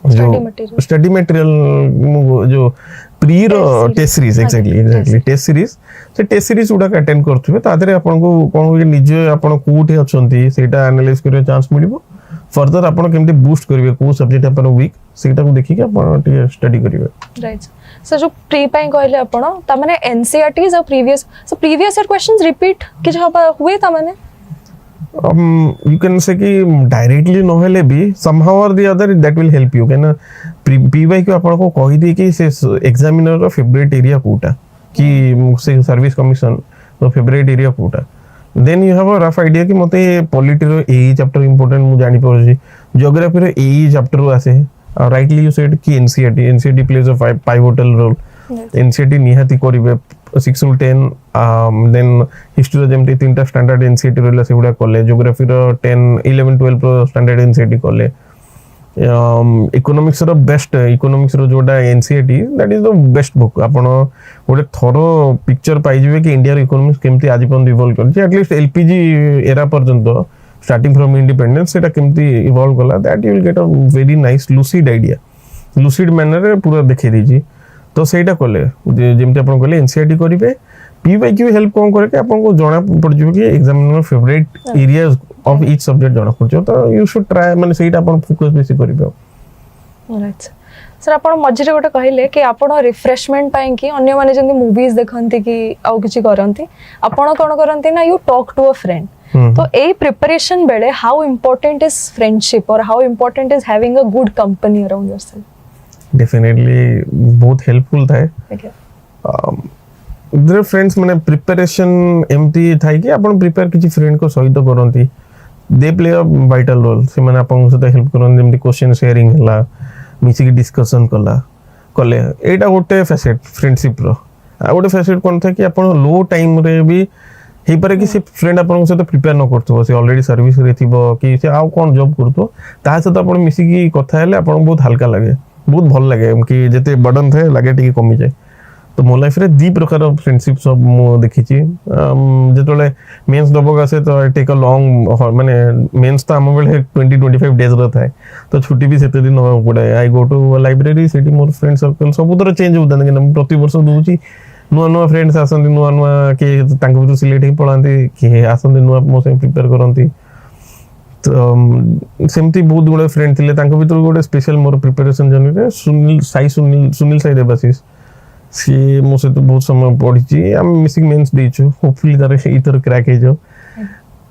जो स्टडी मटेरियल जो प्री रो test series exactly test series से टेस्ट सीरीज उडा अटेंड करथुबे तादरे आपण को कोन निजे आपण कोठी अछंती सेटा एनालाइज करे चांस मिलिबो फर्दर आपण केमते बूस्ट करिवे को सब्जेक्ट आपण वीक सेटा को देखि के आपण टी स्टडी करिवे राइट सो जो प्री पई कहले आपण ता माने एनसीईआरटीज और प्रीवियस ईयर क्वेश्चंस रिपीट कि जहां हुए ता माने you can say कि डायरेक्टली न हेले भी somehow or the other that will help you केना पीवाई को आपण को कहि दे कि से एग्जामिनर रो फेवरेट एरिया कोटा कि से सर्विस कमीशन रो फेवरेट एरिया कोटा then you have a rough idea कि मते पॉलिटी रो एई चैप्टर इंपोर्टेंट मु जानि परछि ज्योग्राफी रो एई चैप्टर आसे राइटली यू सेड कि NCERT plays a pivotal role NCERT निहाती करिवे 6 ରୁ 10 देन हिस्ट्री जेमती तीनटा स्टैंडर्ड एनसीईआरटी रहला सेगुडा कले ज्योग्राफी रो 10 11 12 रो स्टैंडर्ड एनसीईआरटी कले इकोनॉमिक्स रो बेस्ट इकोनॉमिक्स रो जोडा NCERT that is the best book आपण गोटे थरो पिक्चर पाइ जिवे कि इंडिया रो इकोनॉमिक्स केमती आज पण इवॉल्व करछि एटलीस्ट एलपीजी एरा पर्यंत स्टार्टिंग फ्रॉम इंडिपेंडेंस सेटा केमती इवॉल्व कला that you will get a very nice lucid idea lucid manner रे पूरा देखै दिजी तो सेटा कले जेमते आपण कले एनसीईआरटी करिवे पीवाईक्यू हेल्प कोन करे कि आपण को जणा पड़ जिवे कि examiner favourite areas of each subject जणा पड़ तो यू शुड ट्राई माने सेटा आपण फोकस बेसी करिवे राइट सर आपण मझिरे गोटे कहले कि आपण रिफ्रेशमेंट पाई कि अन्य माने जंदी मूवीज देखंती कि आउ किछि करंती आपण कोन करंती ना you talk to a friend तो ए प्रिपरेशन बेले हाउ इंपोर्टेंट इज फ्रेंडशिप और how important is having a good company around yourself definitely बहुत हेल्पफुल था देयर फ्रेंड्स माने प्रिपरेशन एमती थाई कि आपण प्रिपेयर किछि फ्रेंड को सहित करंती they play a vital role से माने आपण सहित हेल्प करन जेमती क्वेश्चन शेयरिंग हला मिसी की डिस्कशन कले एटा गोटे फैसेट फ्रेंडशिप रो आ गोटे फैसेट कोन था कि आपण लो टाइम रे भी हे पारे कि से फ्रेंड आपण सहित प्रिपेयर न करथो से ऑलरेडी सर्विस रे थिबो कि से आ कोन जॉब करथो ता सहित आपण मिसी की कथा हेले आपण बहुत हल्का लागे बहुत भल लगे कि जते बर्डन थे लगे टिके कमी जाए तो मो लाइफ रे दी प्रकार ऑफ फ्रेंडशिप सब मो देखि छी जेतोले मेंस दबक आसे तो आई टेक अ लॉन्ग माने मेंस तो हम बेले 20-25 डेज रहता है तो छुट्टी भी सेते दिन हो पड़े I go to library city more friend circle सब उधर चेंज होता है कि प्रति वर्ष दूची नुआ नुआ फ्रेंड्स आसंती नुआ नुआ के तांक भी सिलेक्ट ही पळांती कि आसंती नुआ मो से प्रिपेयर करंती तो सेमती बहुत गुडे फ्रेंड थिले तांको भीतर गोटे स्पेशल मोर प्रिपरेशन जर्नी रे सुनील साई देवाशीष सी मो से तो बहुत समय पढ़ी छी हम मिसिंग मेंस देछु होपफुली तारे इतर क्रैक हे जो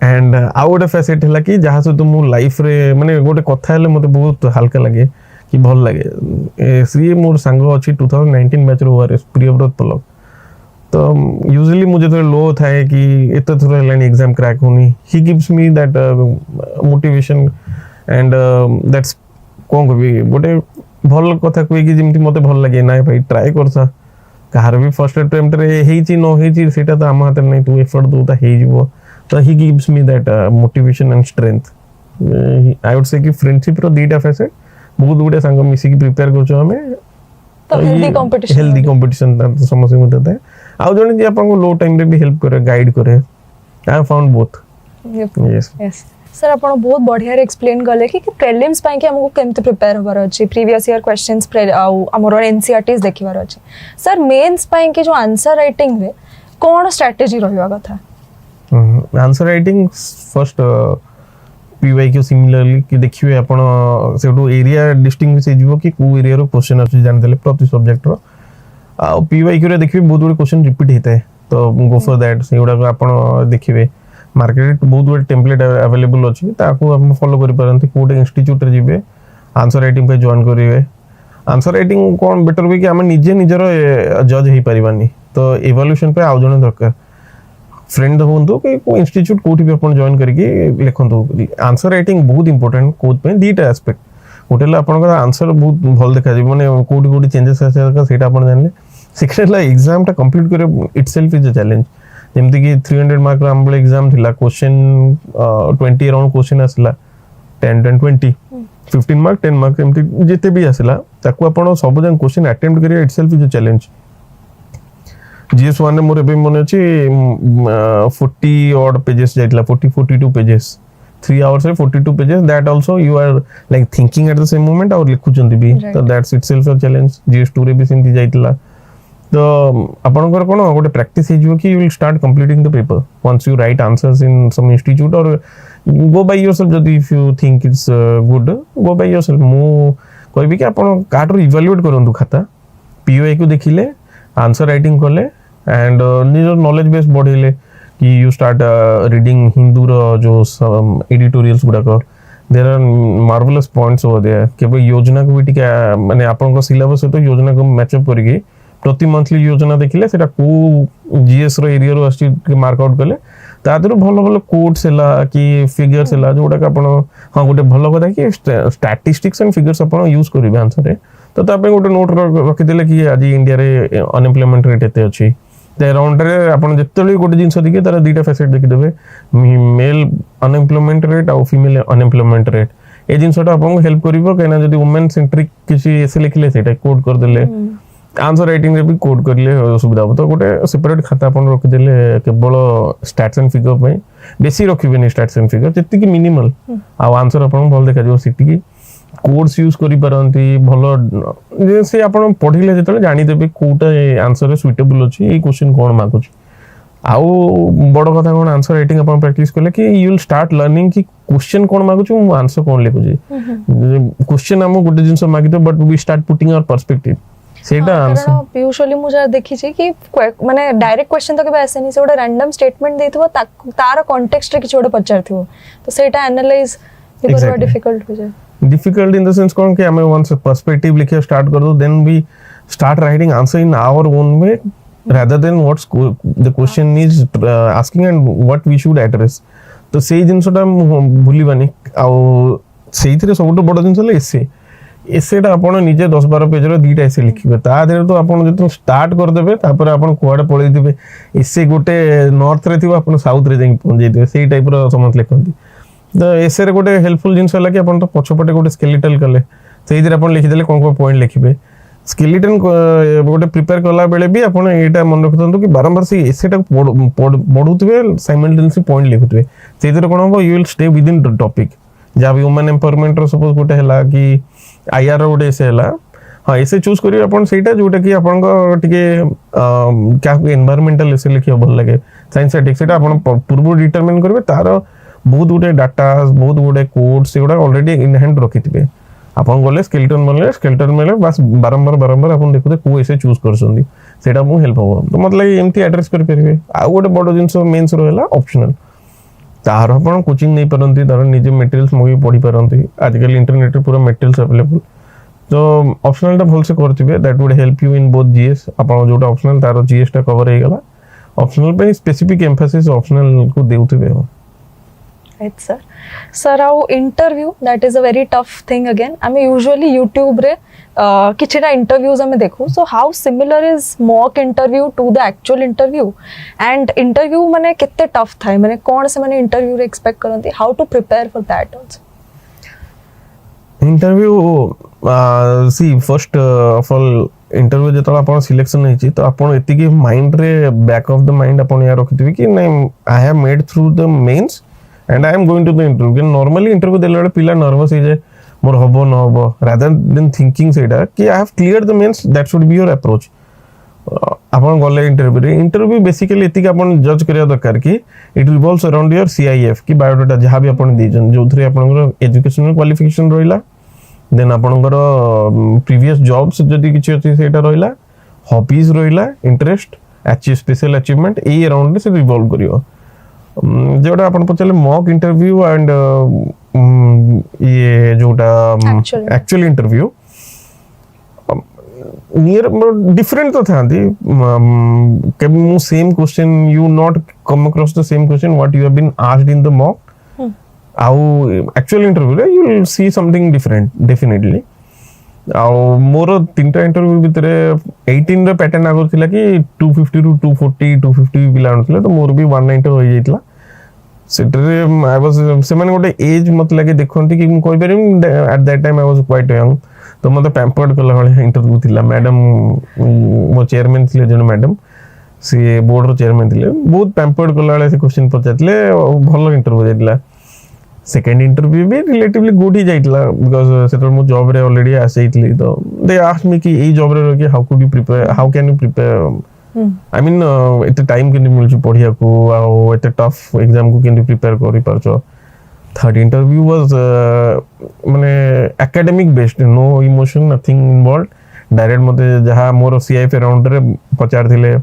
एंड आ गोटे फैसेट हला कि जहां से तो मो लाइफ रे माने गोटे कथा हेले मते बहुत हल्का लगे कि भल लगे सी मोर संग अछि 2019 बैच रो ओआरएस प्रियव्रत पलक तो यूजुअली मुझे तो लो था कि एत थोड़ा लाइन एग्जाम क्रैक होनी ही gives me that motivation and that's कोन कहबी गोटे भल कथा कोइ कि जेमति मते भल लागे ना भाई ट्राई करसा कहार भी फर्स्ट अटेम्प्ट रे हेई ची नो हेई ची सेटा तो हम हाथ नहीं तू एफर्ट दोता हेई जीवो तो ही gives me that motivation and strength I would say कि फ्रेंडशिप रो दीटा फैसेट बहुत गुडे सांग मिसिकी प्रिपेयर करछो हमें तो हेल्दी कंपटीशन समस्त को देता है आउ जने जे आपन को लो टाइम रे भी हेल्प करे गाइड करे I found both yes yes sir आपण बहुत बढ़िया रे एक्सप्लेन करले कि प्रीलिम्स पई कि हमको केमते प्रिपेयर होबार अछि प्रीवियस ईयर क्वेश्चंस हमर एनसीईआरटीज देखिबार अछि सर मेंस पई कि जो आंसर राइटिंग रे कोन स्ट्रेटजी रहबा कथा answer writing first PYQ similarly कि देखिए आपण सेटू एरिया डिस्टिंग्विश हे जिवो कि को एरिया रो क्वेश्चन अछि जान देले प्रति सब्जेक्ट रो आ पीवाईक्यू रे देखिए बहुत बड़े क्वेश्चन रिपीट हेता है तो गो फॉर दैट सेगुडा को आपण देखिबे मार्केट बहुत बड़े टेम्पलेट अवेलेबल अछि ताको हम फॉलो करि परंती कोड इंस्टीट्यूट रे जिबे आंसर राइटिंग पे जॉइन करिवे आंसर राइटिंग कोन बेटर वे कि हम निजे निजर जज हे परिबानी तो इवोल्यूशन पे आउ जने दरकार फ्रेंड होंदो कि को इंस्टीट्यूट कोठी भी अपन जॉइन करके लिखंदो आंसर राइटिंग बहुत इंपोर्टेंट कोड पे दीटा एस्पेक्ट होटेल अपन का आंसर बहुत भल देखा जे माने कोठी कोठी चेंजेस आसे का सेटा अपन जानले सेकेंड ला एग्जाम टा कंप्लीट करे इटसेल्फ इज अ चैलेंज जेमति कि 300 मार्क रामबल एग्जाम थिला क्वेश्चन 20 अराउंड क्वेश्चन आसला 10 10 20 15 मार्क 10 मार्क एमति जेते भी आसला ताको अपन सब जन क्वेश्चन अटेम्प्ट करे itself is a challenge GS1 ने मोर एबे मन अछि 40 ऑड पेजेस जाइतला 42 पेजेस 3 आवर्स रे 42 pages that also you are like thinking at the same moment और लिखु चंदी भी तो that's itself a challenge GS2 रे भी सेमति जाइतला तो आपनकर कोन गोटे प्रैक्टिस हे जो कि you will start completing the paper once you write answers in some institute और गो बाय योरसेल्फ जदी if you think it's good go by yourself मु कहबी कि आपन काटर इवैल्यूएट करंतु खाता पीओए को देखिले आंसर राइटिंग करले एंड निजर नॉलेज बेस बढ़ेले कि यू स्टार्ट रीडिंग हिंदू रो जो एडिटोरियल्स गुडा को there are marvellous points over there केबे योजना को भी टिके माने आपन को सिलेबस तो योजना को मैच अप करके प्रति मंथली योजना देखिले सेटा को जीएस रो एरिया रो आस्टी मार्क आउट करले तादरो भलो भलो कोड्स हला कि फिगर्स हला जोडा का आपण हां गोटे भलो कथा कि स्टैटिस्टिक्स एंड फिगर्स आपण यूज करिवे आंसर रे तो तापे गोटे नोट रखि देले कि आज इंडिया रे अनएम्प्लॉयमेंट रेट एते अछि ते राउंड रे आपण जत्तले गोटे जिंस दिके तार दुटा फैसेट देखि देबे मेल अनएम्प्लॉयमेंट रेट और फीमेल अनएम्प्लॉयमेंट रेट ए जिंसटा आपण हेल्प करिवो केना जदी वुमेन सेंट्रिक किसी एसे लिखले सेटा कोड कर देले आंसर राइटिंग रे भी कोड करले सुविधा हो तो गोटे सेपरेट खाता अपन रखि देले केवल स्टैट्स एंड फिगर पे बेसी रखिबेनी स्टैट्स एंड फिगर जति कि मिनिमल आ आंसर अपन भल देखा जो सिटी की कोड्स यूज करि परंती भलो से आपण पढिले जतले जानि देबे कोटा आंसर रे सुइटेबल अछि ए क्वेश्चन कोन मागुछ आउ बड़ कथा कोन आंसर राइटिंग अपन प्रैक्टिस करले कि यू विल स्टार्ट लर्निंग कि क्वेश्चन कोन मागुछ मु आंसर कोन लिखु जे क्वेश्चन हम गोटे जिंस मागितो but we start putting our perspective सेटा आंसर यूजुअली मुझे देखि छी कि माने डायरेक्ट क्वेश्चन तो के आसे नहीं से गोटे रैंडम स्टेटमेंट देथिबो तार कॉन्टेक्स्ट रे किछ गोटे पचारथिबो तो सेटा एनालाइज बिकॉज़ डिफिकल्ट हो जाय difficult in the sense kon ke ame once perspective likhe start kar do then we start writing answer in our own way rather than what the question is asking and what we should address to sei jinso ta bhuli bani au seithire sobuto bodo jinso le essay ta apon nije 10 12 page row दीटा essay लिखिबे ता देर तो आपन जतो start कर देबे तापर आपन कोआडे पळै दिबे essay गोटे नॉर्थ रे थिबो आपन साउथ रे जाई पहुंच जाइबे सेही टाइप रो समझ लेखंती तो एसे रे गोटे हेल्पफुल जिंस होला कि अपन तो पछपटे गोटे स्केलेटल कले सेही दिरा अपन लिखि देले कोन पॉइंट लिखिबे स्केलेटन गोटे प्रिपेयर करला बेले भी अपन एटा मन रखतंतु कि बारंबार से एसे टा पढुतबे साइमल्टेनियसली पॉइंट लिखुतबे सेही दिरा कोन हो you will stay with in the topic जब ह्यूमन एम्पावरमेंट रो सपोज गोटे हला कि आईआर गोटे एसे हला हां एसे चूज करियो अपन सेटा जोटा कि अपन को टिके क्या एनवायरमेंटल एसे लिखियो भल लागे साइंस एटिक्स सेटा अपन पूर्व डिटरमाइन करबे तार बहुत गुटे डाटा बहुत गुटे कोड सेगुडा ऑलरेडी इन हैंड रखिथिबे आपन गले स्केलेटन मेले बस बारंबार आपन देखुते को ऐसे चूज करसोंदी सेटा मु हेल्प हो तो मतलब एमती एड्रेस कर परिबे आ गोटे बडो जिंस मेंस रहला ऑप्शनल तार आपन कोचिंग नै परंती तार निजे मटेरियल्स मगे पढी परंती आजकल इंटरनेट रे पूरा मटेरियल्स अवेलेबल तो ऑप्शनल टा भल से करथिबे that would help you in both GS आपन जोटा ऑप्शनल तार जीएस टा कवर हे गला ऑप्शनल पे स्पेसिफिक एम्फेसिस ऑप्शनल को देउथिबे हो right sir our interview that is a very tough thing again I mean usually YouTube रे किछटा interviews हमें देखो so how similar is mock interview to the actual interview and interview माने कितने tough था माने कौन से माने interview रे expect करंती how to prepare for that also interview सी फर्स्ट ऑफ ऑल इंटरव्यू जो आप सिलेक्शन होती तो आप एति माइंड रे बैक ऑफ द माइंड आप रखिथे कि नहीं I have made through the mains and I am going to the interview normally interview देला पिला नर्वस हो जाए मोर हम न हम रादर देन थिंकिंग से कि I have clear the mains that should be your approach आपन गले इंटरव्यू बेसिकली एति आपन जज करिया दरकार कि it revolves around your CIF कि बायोडाटा जहां भी आपन दीजन जो थरे आपन एजुकेशनल क्वालिफिकेशन रहिला देन आपनकर प्रीवियस जॉब्स जदि किछि अछि सेटा रहिला हॉबीज रहिला इंटरेस्ट स्पेशल अचीवमेंट ए अराउंड से रिवॉल्व करियो जोटा आपन पचले मॉक इंटरव्यू एंड ये जोटा एक्चुअल इंटरव्यू नियर डिफरेंट तो था कभी same question you not come across the same question what you have been asked in the mock आउ एक्चुअल इंटरव्यू रे you will see something different definitely आउ मोर तीनटा इंटरव्यू भितर 18 रे पैटर्न आगो थिला कि 250 टू 240 250 पिला आनथिले तो मोर भी 190 हो जाइतला सेटरे आई वाज से माने गोटे एज मत लागे देखंती कि म कहि परिम at that time I was quite young तो मत पैम्पर्ड कला वाले इंटरव्यू थिला मैडम मो चेयरमैन थिले जन मैडम से बोर्ड रो चेयरमैन थिले बहुत पैम्पर्ड कला वाले से क्वेश्चन पचातले भलो इंटरव्यू जाइतला सेकंड इंटरव्यू भी रिलेटिवली गुड ही जाइतला बिकॉज़ सेटर मो जॉब रे ऑलरेडी आसेइतली तो दे आस्क्ड मी कि ए जॉब रे कि how could you prepare how can you prepare I mean एते टाइम केन मिलछु पढिया को आ एते टफ एग्जाम को केन प्रिपेयर करि परछो थर्ड इंटरव्यू वाज माने academic based no emotion nothing involved direct मते जहा मोर सीआईएफ अराउंड रे पचार थिले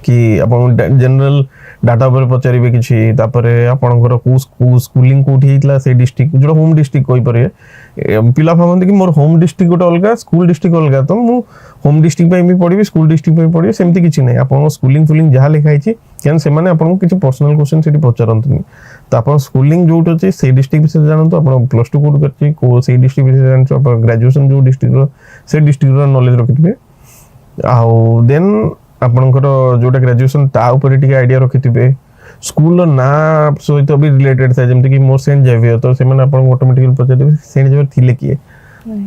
कि अपन जनरल डाटा पर पचारिबे किछि तापरे आपनकर को स्कूलिंग कोठी हितला से डिस्ट्रिक्ट जो होम डिस्ट्रिक्ट कोइ परे पिला भाबंती कि मोर होम डिस्ट्रिक्ट गोटे अलगा स्कूल डिस्ट्रिक्ट अलगा तो मु होम डिस्ट्रिक्ट पे भी पढिबे स्कूल डिस्ट्रिक्ट पे पढिबे सेमति किछि नै आपन स्कूलिंग फुलिंग जहा लिखाइ छि केन से माने आपन किछि पर्सनल क्वेश्चन सेठी पचारंतनी तो आपन स्कूलिंग जोट अछि से डिस्ट्रिक्ट से जानतो आपन प्लस 2 कोड करछि को से डिस्ट्रिक्ट से जानतो आपन ग्रेजुएशन जो डिस्ट्रिक्ट से डिस्ट्रिक्ट रो नॉलेज रखिथिबे आउ देन आपनकर जोटा ग्रेजुएशन ता ऊपर टिके आइडिया रखिथिबे स्कूल ना सहित भी रिलेटेड था जेमति कि मोर सेंट जेवियर तो से माने आपन ऑटोमेटिकली पचार देबे सेंट जेवियर थिले किए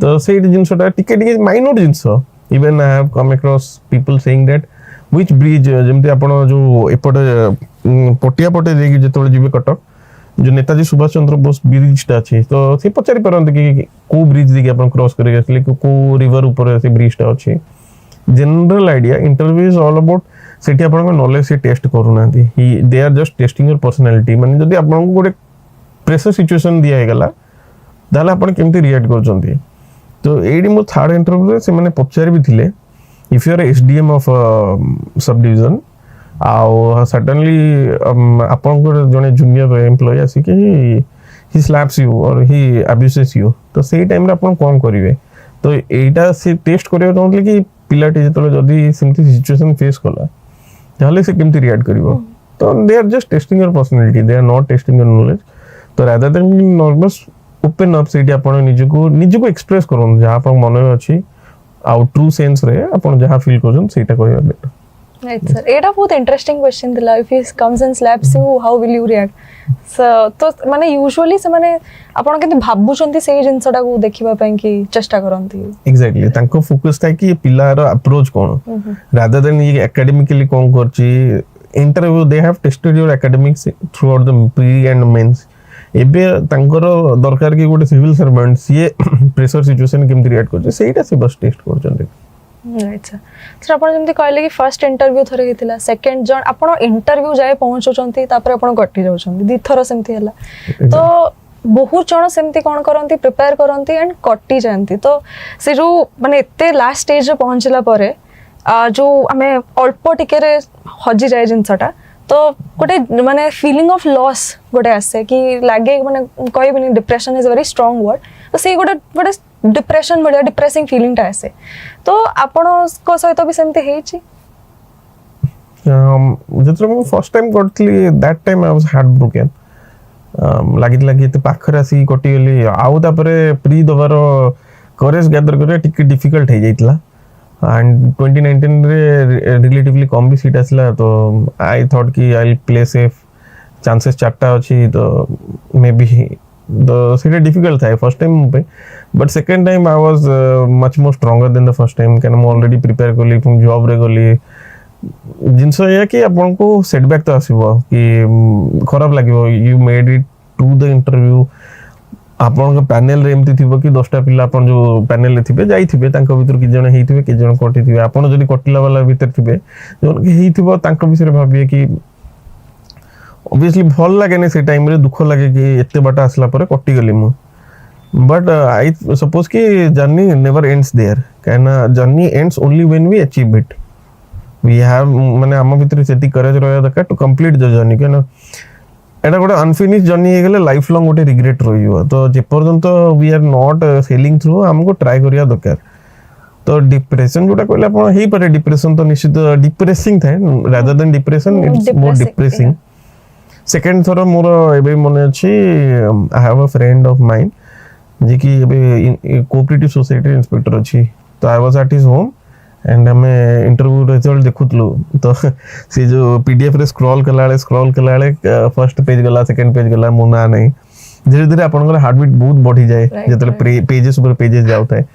तो सेट जिंसटा टिके टिके माइनर जिंस even I have come across people saying that which bridge जेमति आपन जो एपटे पटिया पटे देकी जेतोले जिबे कटक जो नेताजी सुभाष चंद्र बोस ब्रिज ता अछि तो से पचारि परंत कि को ब्रिज देकी आपन क्रॉस करि गेसले को रिवर ऊपर से ब्रिज ता अछि general idea interview is all about सेठी आपन नॉलेज से टेस्ट करूना they are just testing your personality माने जदी आपन को गोटे प्रेशर सिचुएशन दिया हेगला दाला आपन केमती रिएक्ट करचंती तो एडी मो थर्ड इंटरव्यू रे से माने पचारि भी थिले if you are SDM of subdivision आउ सर्टेनली आपन को जने जूनियर एम्प्लॉय आसी कि ही स्लैप्स यू और ही अब्यूजेस यू तो सेही टाइम रे आपन कोन करिवे तो एटा से टेस्ट करियो चाहतले कि पिलाटी जेतले जदी सेमती सिचुएशन फेस कला ताले से केमती रिएक्ट करिवो तो they are just testing your personality they are not testing your knowledge तो rather than normal open up सेठी आपण निजको एक्सप्रेस करन जहां पर मन में अछि आउ ट्रू सेंस रे आपण जहां फील करजन सेटा करिया बेटर राइट सर एटा बहुत इंटरेस्टिंग क्वेश्चन दिला if he comes and slaps you how will you react तो माने यूजुअली से माने आपण केते भाबुचंती सेही जिंसटा को देखिबा पय कि चेष्टा करंती एग्जैक्टली तांको फोकस था कि पिलार अप्रोच कोन रादर देन ये एकेडमिकली कोन करची interview they have tested your academics throughout the pre and mains एबे तांकर दरकार कि गोटे सिविल सर्वेंट सीए प्रेशर सिचुएशन केमती रिएक्ट करची सेहीटा से बस टेस्ट करचंती राइट सर सर आपण जमती कहले कि फर्स्ट इंटरव्यू थरे हेतिला सेकंड जन आपण इंटरव्यू जाय पहुंचोचंती तापर आपण कटि जाउचंती दी थरो सेमती हला तो बहुत जण सेमती कोन करंती प्रिपेयर करंती एंड कटि जानती तो से जो माने एते लास्ट स्टेज रे पहुंचला परे जो हमें अल्प टिके रे हजि जाय जिंसटा तो गोटे माने फीलिंग ऑफ लॉस गोटे आसे कि लागे माने कहबनी depression is very strong word तो से गोटे डिप्रेशन बढिया डिप्रेसिंग फीलिंग टा आसे तो आपण को सहित भी सेमते हेची जेतरे मु फर्स्ट टाइम करथली that time I was heart broken लागित एते पाखर आसी कटि गेली आउ तापरे प्री दबार करेज गैदर करे टिके डिफिकल्ट हे जाइतला एंड 2019 रे रिलेटिवली कम भी सीट आसला तो आई थॉट कि I will play safe chances चारटा अछि तो मे बी तो सीटा डिफिकल्ट था फर्स्ट टाइम पे but second time I was much more stronger than the first time can मैं ऑलरेडी प्रिपेयर करली पुन जॉब रे गली जिनस या कि आपन को सेटबैक तो आसीबो कि खराब लागिबो you made it to the interview आपन पैनल रे एमती थिबो कि 10टा पिला आपन जो पैनल रे थिबे जाई थिबे तांको भीतर कि जण हेइथिबे कि जण कोठी थिबे आपन जदी कटिला वाला भीतर थिबे जण कि हेइथिबो तांको विषय भाबिए कि ऑब्वियसली भल लागे ने से टाइम रे दुख लागे कि एते बाटा आसला परे कटि गली मु बट आई सपोज कि जर्नी नेवर एंड्स देयर काना journey ends only when we achieve it we have माने हम भीतर सेति करेज रहया दरकार टू कंप्लीट द जर्नी काना एटा गोटे अनफिनिश जर्नी हे गेले लाइफ लॉन्ग गोटे रिग्रेट रहियो तो जे पर्यंत we are not sailing through हमको ट्राई करिया दरकार तो डिप्रेशन जोटा कहले आपण हेई पारे डिप्रेशन तो निश्चित डिप्रेसिंग थाए rather than depression it's more depressing second थोर मोर एबे मने अछि I have a friend of mine जे कि एबे कोऑपरेटिव सोसाइटी इंस्पेक्टर अछि तो I was at his home and हमें इंटरव्यू रिजल्ट देखुतलु तो से जो पीडीएफ रे स्क्रॉल कलाले फर्स्ट पेज गला सेकंड पेज गला मुना नहीं धीरे धीरे आपन हार्ट बीट बहुत बढ़ी जाए जतले पेजेस ऊपर पेजेस जाउता है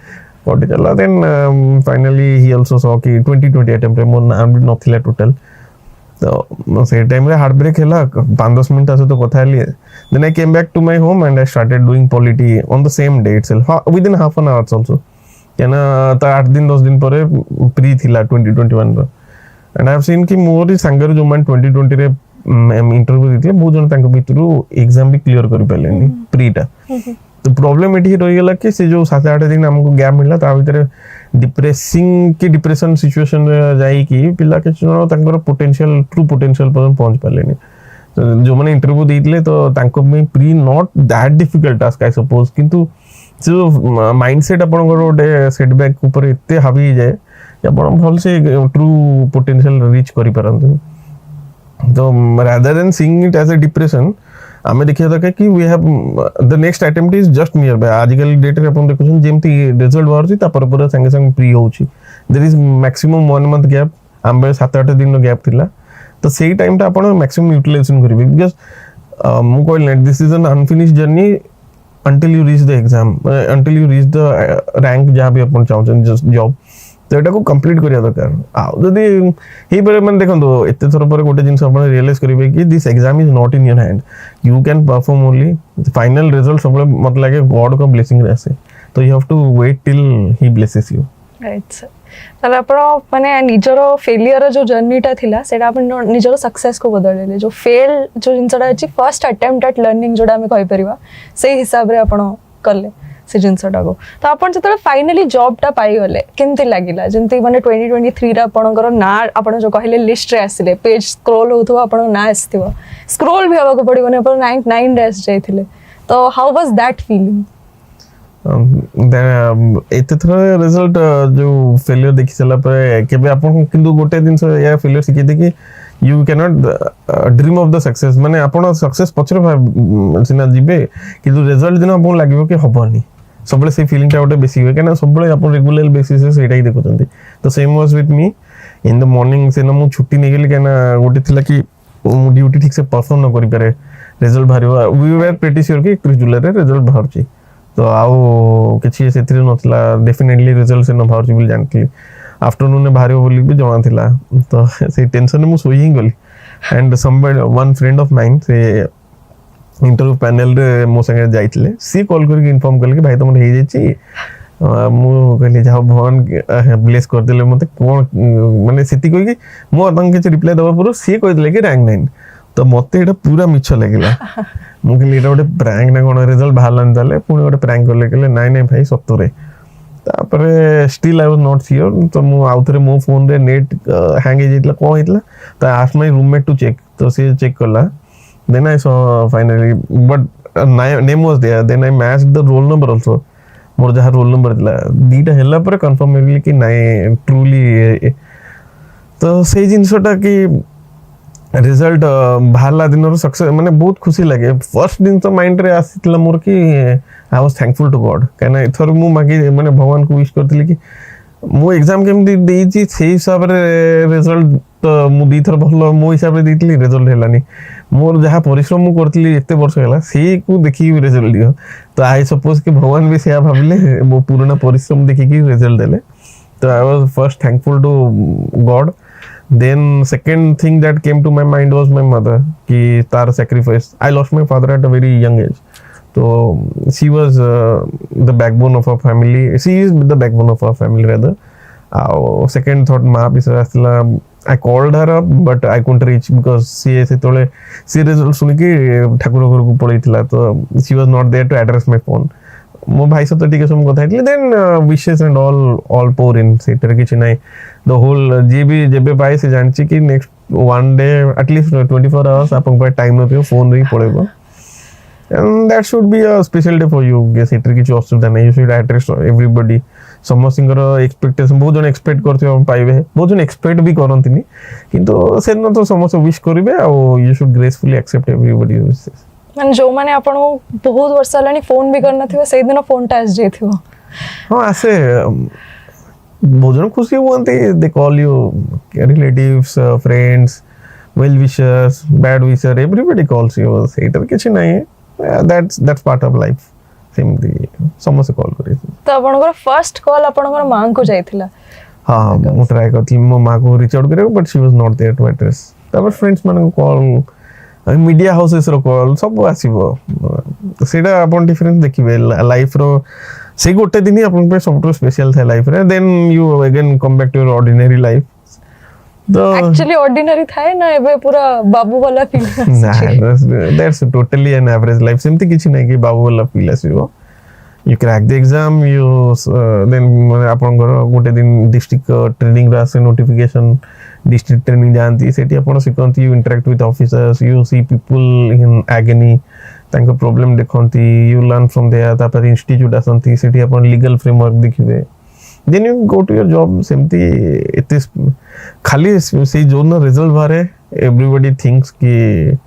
बढ़ी चला then finally he also saw कि 2020 अटेम्प्ट रे मोर नाम भी नथिला टोटल तो से टाइम रे हार्ट ब्रेक हैला 5-10 मिनिट आसे तो कथा हली then I came back to my home and I started doing polity on the same day itself within half an hour also केना त 8 दिन 10 दिन परे प्री थिला 2021 रो एंड आई हैव सीन कि मोर संगर जो मन 2020 रे इंटरव्यू दिथिले बहुत जन तांको भितरु एग्जाम भी क्लियर करि पलेनी प्रीटा तो प्रॉब्लम एठी रहि गेला कि से जो 7-8 दिन हमको गैप मिलला ता भीतर डिप्रेसिंग की डिप्रेशन सिचुएशन रे जाई कि पिला के जन तांकर पोटेंशियल ट्रू पोटेंशियल पर पहुंच पलेनी तो जो माने इंटरव्यू देइतले तो तांको में pre not that difficult task I suppose किंतु जो माइंडसेट अपन गोटे सेटबैक ऊपर एते हावी जाए अपन भल से ट्रू पोटेंशियल रीच करि परंतु तो rather than seeing it as a depression हमें देखिया था कि we have the next attempt is just nearby आजकल डेट रे अपन देखुछन जेमती रिजल्ट बाहरची ता पर पर संगे संग प्री होउची there is maximum 1 month gap हम 7-8 दिन नो गैप थिला तो सेही टाइम ता अपन मैक्सिमम यूटिलाइजेशन करिवे बिकॉज़ मु कहले this is an unfinished journey until you reach the exam until you reach the rank जहाँ भी अपन चाहते जस्ट जॉब तो एटा को कंप्लीट करिया दरकार आ जदी हे बरे मन देखंतो एते थोर पर गोटे जिंस अपन रियलाइज करिवे कि this exam is not in your hand you can perform only final result सब मतलब लागे गॉड का ब्लेसिंग रहसे तो you have to wait till he blesses you right sir ताले आपण माने निजर फेलियर जो जर्नीटा थिला सेटा आपण निजर सक्सेस को बदलले जो फेल जो जिंसटा अछि फर्स्ट अटेम्प्ट एट लर्निंग जोडा हमें कहि परिबा से हिसाब रे आपण करले से जिंसटा को तो आपण जतले फाइनली जॉब टा पाई गले केमती लागिला जंती माने 2023 रा आपणकर ना आपण जो कहले लिस्ट रे आसिले पेज स्क्रॉल होथवा आपण ना आस्थिबो स्क्रॉल भी हवा को पड़िबो ने आपण 9 डेज जाइथिले तो हाउ वाज दैट फीलिंग एते थोड़ा रिजल्ट जो फेलियर देखि चला पर केबे आपन किंतु गोटे दिन से या फेलियर सिखि दे कि you can not dream of the success माने आपन सक्सेस पछरे सिना जिबे किंतु रिजल्ट दिन आपन लागिबो कि हबनी सबले से फीलिंग टा गोटे बेसी होय केना सबले आपन रेगुलर बेसिस से सेटा ही देखुचंती तो same was with me in the morning से न मु छुट्टी नै गेली केना गोटे थिला कि मु ड्यूटी ठीक से परफॉर्म न करि पारे रिजल्ट भारिबा वी वर प्रीटी श्योर कि 31 जुलाई रे रिजल्ट बाहरची तो आउ किछि सेतिर नथला डेफिनेटली रिजल्ट से न बाहरची बोली जानथि आफ्टरनून ने बाहरियो बोली भी जणा थिला तो से टेंशन में मु सोई ही गली and somebody one friend of mine से इंटरव्यू पैनल रे मो संगे जाइतले सी कॉल करके इन्फॉर्म करले कि भाई तुम हे जाइछि मु कहले जाओ भगवान ब्लेस कर देले मते कोन माने सेति कोइ कि मो तंग के रिप्लाई दबा पुरो सी कहि देले कि रैंक 9 तो मते एटा पूरा मिछ लागला मु कहले एटा गोटे प्रैंक ना कोन रिजल्ट बाहरलन ताले पुनी गोटे प्रैंक करले कहले नहीं भाई सत्तरे तापरे still I was not sure तो मु आउथरे मो फोन रे नेट हैंग हे जितला कोन हितला तो ask my roommate to check तो से चेक करला then I saw finally but name was there then I matched the roll number also मोर जहा रोल नंबर दिला दीटा हेला पर कंफर्म हेली कि नाही ट्रूली तो से जिनसटा कि रिजल्ट भाला दिन सक्सेस माने बहुत खुशी लगे फर्स्ट दिन तो माइंड रे आसीतला मोर कि I was thankful to God कहना इथर मु मागी माने भगवान को विश करतली कि मो एग्जाम केमती देइछि से हिसाब रे रिजल्ट तो मु दी थर भलो मो हिसाब रे देइतली रिजल्ट हेलानी मोर जहाँ परिश्रम मु करतली एते वर्ष होला से को देखि रिजल्ट दियो तो आई सपोज कि भगवान भी सेया भाबिले मो पुराना परिश्रम देखि कि रिजल्ट देले तो I was first thankful to God then second thing that came to my mind was my mother ki tar sacrifice I lost my father at a very young age so she was the backbone of our family she is the backbone of our family rather second thought ma bisara asla I called her up but I couldn't reach because she result suniki Thakur घर को पळैथिला तो she was not there to address my phone मो भाई सहित टिके सम କଥା ହେଇଥିଲି then wishes and all pour in सेटर किछि नै द होल जे भी जेबे पाए से जानछि कि next one day at least 24 hours आपन पर टाइम न फोन रे पळेबो and that should be a special day for you के सेटर किछि असुविधा नै यू शुड एड्रेस एवरीबॉडी समसिंगर एक्सपेक्टेशन बहुत जन एक्सपेक्ट करथियो पाइबे बहुत जन एक्सपेक्ट भी करंतिनी किंतु से न तो समस्त विश करिवे आ you should gracefully accept everybody wishes माने जो माने आपण बहुत वर्ष हलानी फोन भी करना थिबो से दिन फोन टा आस जेथिबो हां आसे बहुत खुशी हुअंती they call you relatives friends well wishers bad wisher everybody calls you सेटर किछ नाही दैट्स पार्ट ऑफ लाइफ सेमती समस्त कॉल करे तो आपनकर फर्स्ट कॉल आपनकर मां को जाइथिला हां मु ट्राई करथि मो मां को रीच आउट करे but she was not there to address तब फ्रेंड्स मन कॉल मीडिया हाउसेस रो कॉल सब आसीबो सेटा अपन डिफरेंस देखिबे लाइफ रो से गोटे दिन अपन पे सबटो स्पेशल था लाइफ रे then you again come back to your ordinary life तो एक्चुअली ऑर्डिनरी था ना एबे पूरा बाबू वाला feel that's totally an average life सेमती किछि नै कि बाबू वाला फील आसीबो you crack the exam you then अपन गोटे दिन डिस्ट्रिक्ट ट्रेनिंग रा से नोटिफिकेशन डिस्ट्रिक्ट ट्रेनिंग जानती सेठी अपन सिकंती you interact with officers you see people in agony तांको प्रॉब्लम देखंती यू लर्न फ्रॉम देयर तापर इंस्टीट्यूट आसंती सेठी अपन लीगल फ्रेमवर्क देखिबे then you go to your job सेमती एते खाली से जोन रिजल्ट बारे एवरीबॉडी थिंक्स कि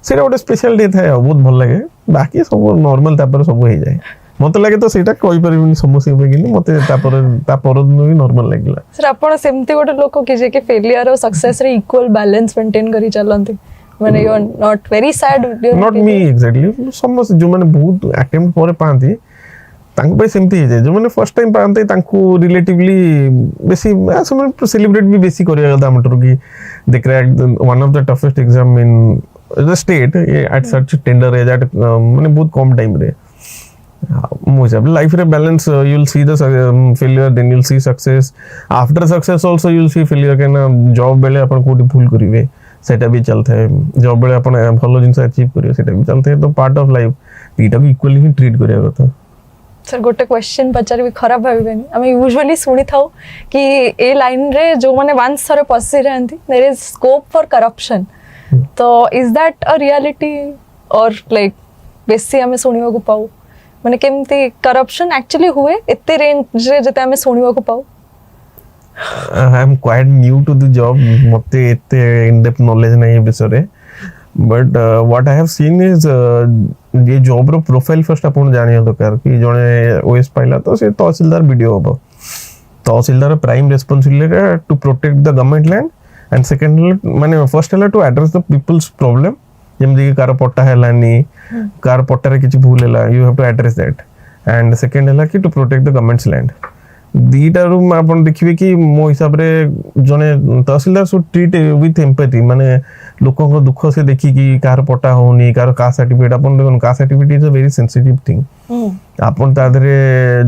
सेटा गोटे स्पेशल डे था बहुत भल लागे बाकी सब नॉर्मल तापर सब हो जाए मत लगे तो सेटा कहि परिबिनी समस्या पे कि मते तापर दिन भी नॉर्मल लागिला सर आपण सेमती गोटे लोक कि जे के फेलियर और सक्सेस रे इक्वल बैलेंस मेंटेन करी चलंती माने you are not very sad not me exactly समस्त जो माने बहुत अटेम्प्ट पर पांती तांको पे सेमती जे जो माने फर्स्ट टाइम पांते तांको रिलेटिवली बेसी असम सेलिब्रेट भी बेसी करिया गदा मटर कि they crack one of the toughest exam in the state at such tender age at माने बहुत कम टाइम रे most of life re balance you'll see the failure then you'll see success after success also you'll see failure के ना job बेले अपन कोटी भूल करिवे सेटा भी चलता है job बेले अपन भलो जिंस अचीव करिवे सेटा भी चलता है तो पार्ट ऑफ लाइफ टीटा भी इक्वली ही ट्रीट करिया କଥା सर गोटे क्वेश्चन पचार भी खराब भाबिबेनी आमे यूजुअली सुनी थाउ कि ए लाइन रे जो माने वंस थरे पसी रहंती there is scope for corruption तो इज दैट अ रियलिटी और लाइक बेसी आमे सुनिबा को पाऊ माने केमती करप्शन एक्चुअली हुए एते रेंज रे जते हमें सुनिबा को पाऊ I am quite new to the job मते एते इन डेप्थ नॉलेज नै बिसरे but what I have seen is ये जॉब रो प्रोफाइल फर्स्ट अपन जानिया दरकार कि जने ओएस पाइला तो से तहसीलदार वीडियो होबो tehsildar prime responsibility to protect the government land and second माने फर्स्ट है to address the people's problem जेमदी कार पट्टा हेलानी कार पट्टा रे किछि भूल हैला you have to address that and second हैला कि to protect the government's land दीटा रूम आपण देखिबे कि मो हिसाब रे जने tehsildar should treat with empathy माने लोकों को दुख से देखि कि कार पट्टा होनी कार कास्ट सर्टिफिकेट आपण देखन caste certificate is a very sensitive thing आपण तादरे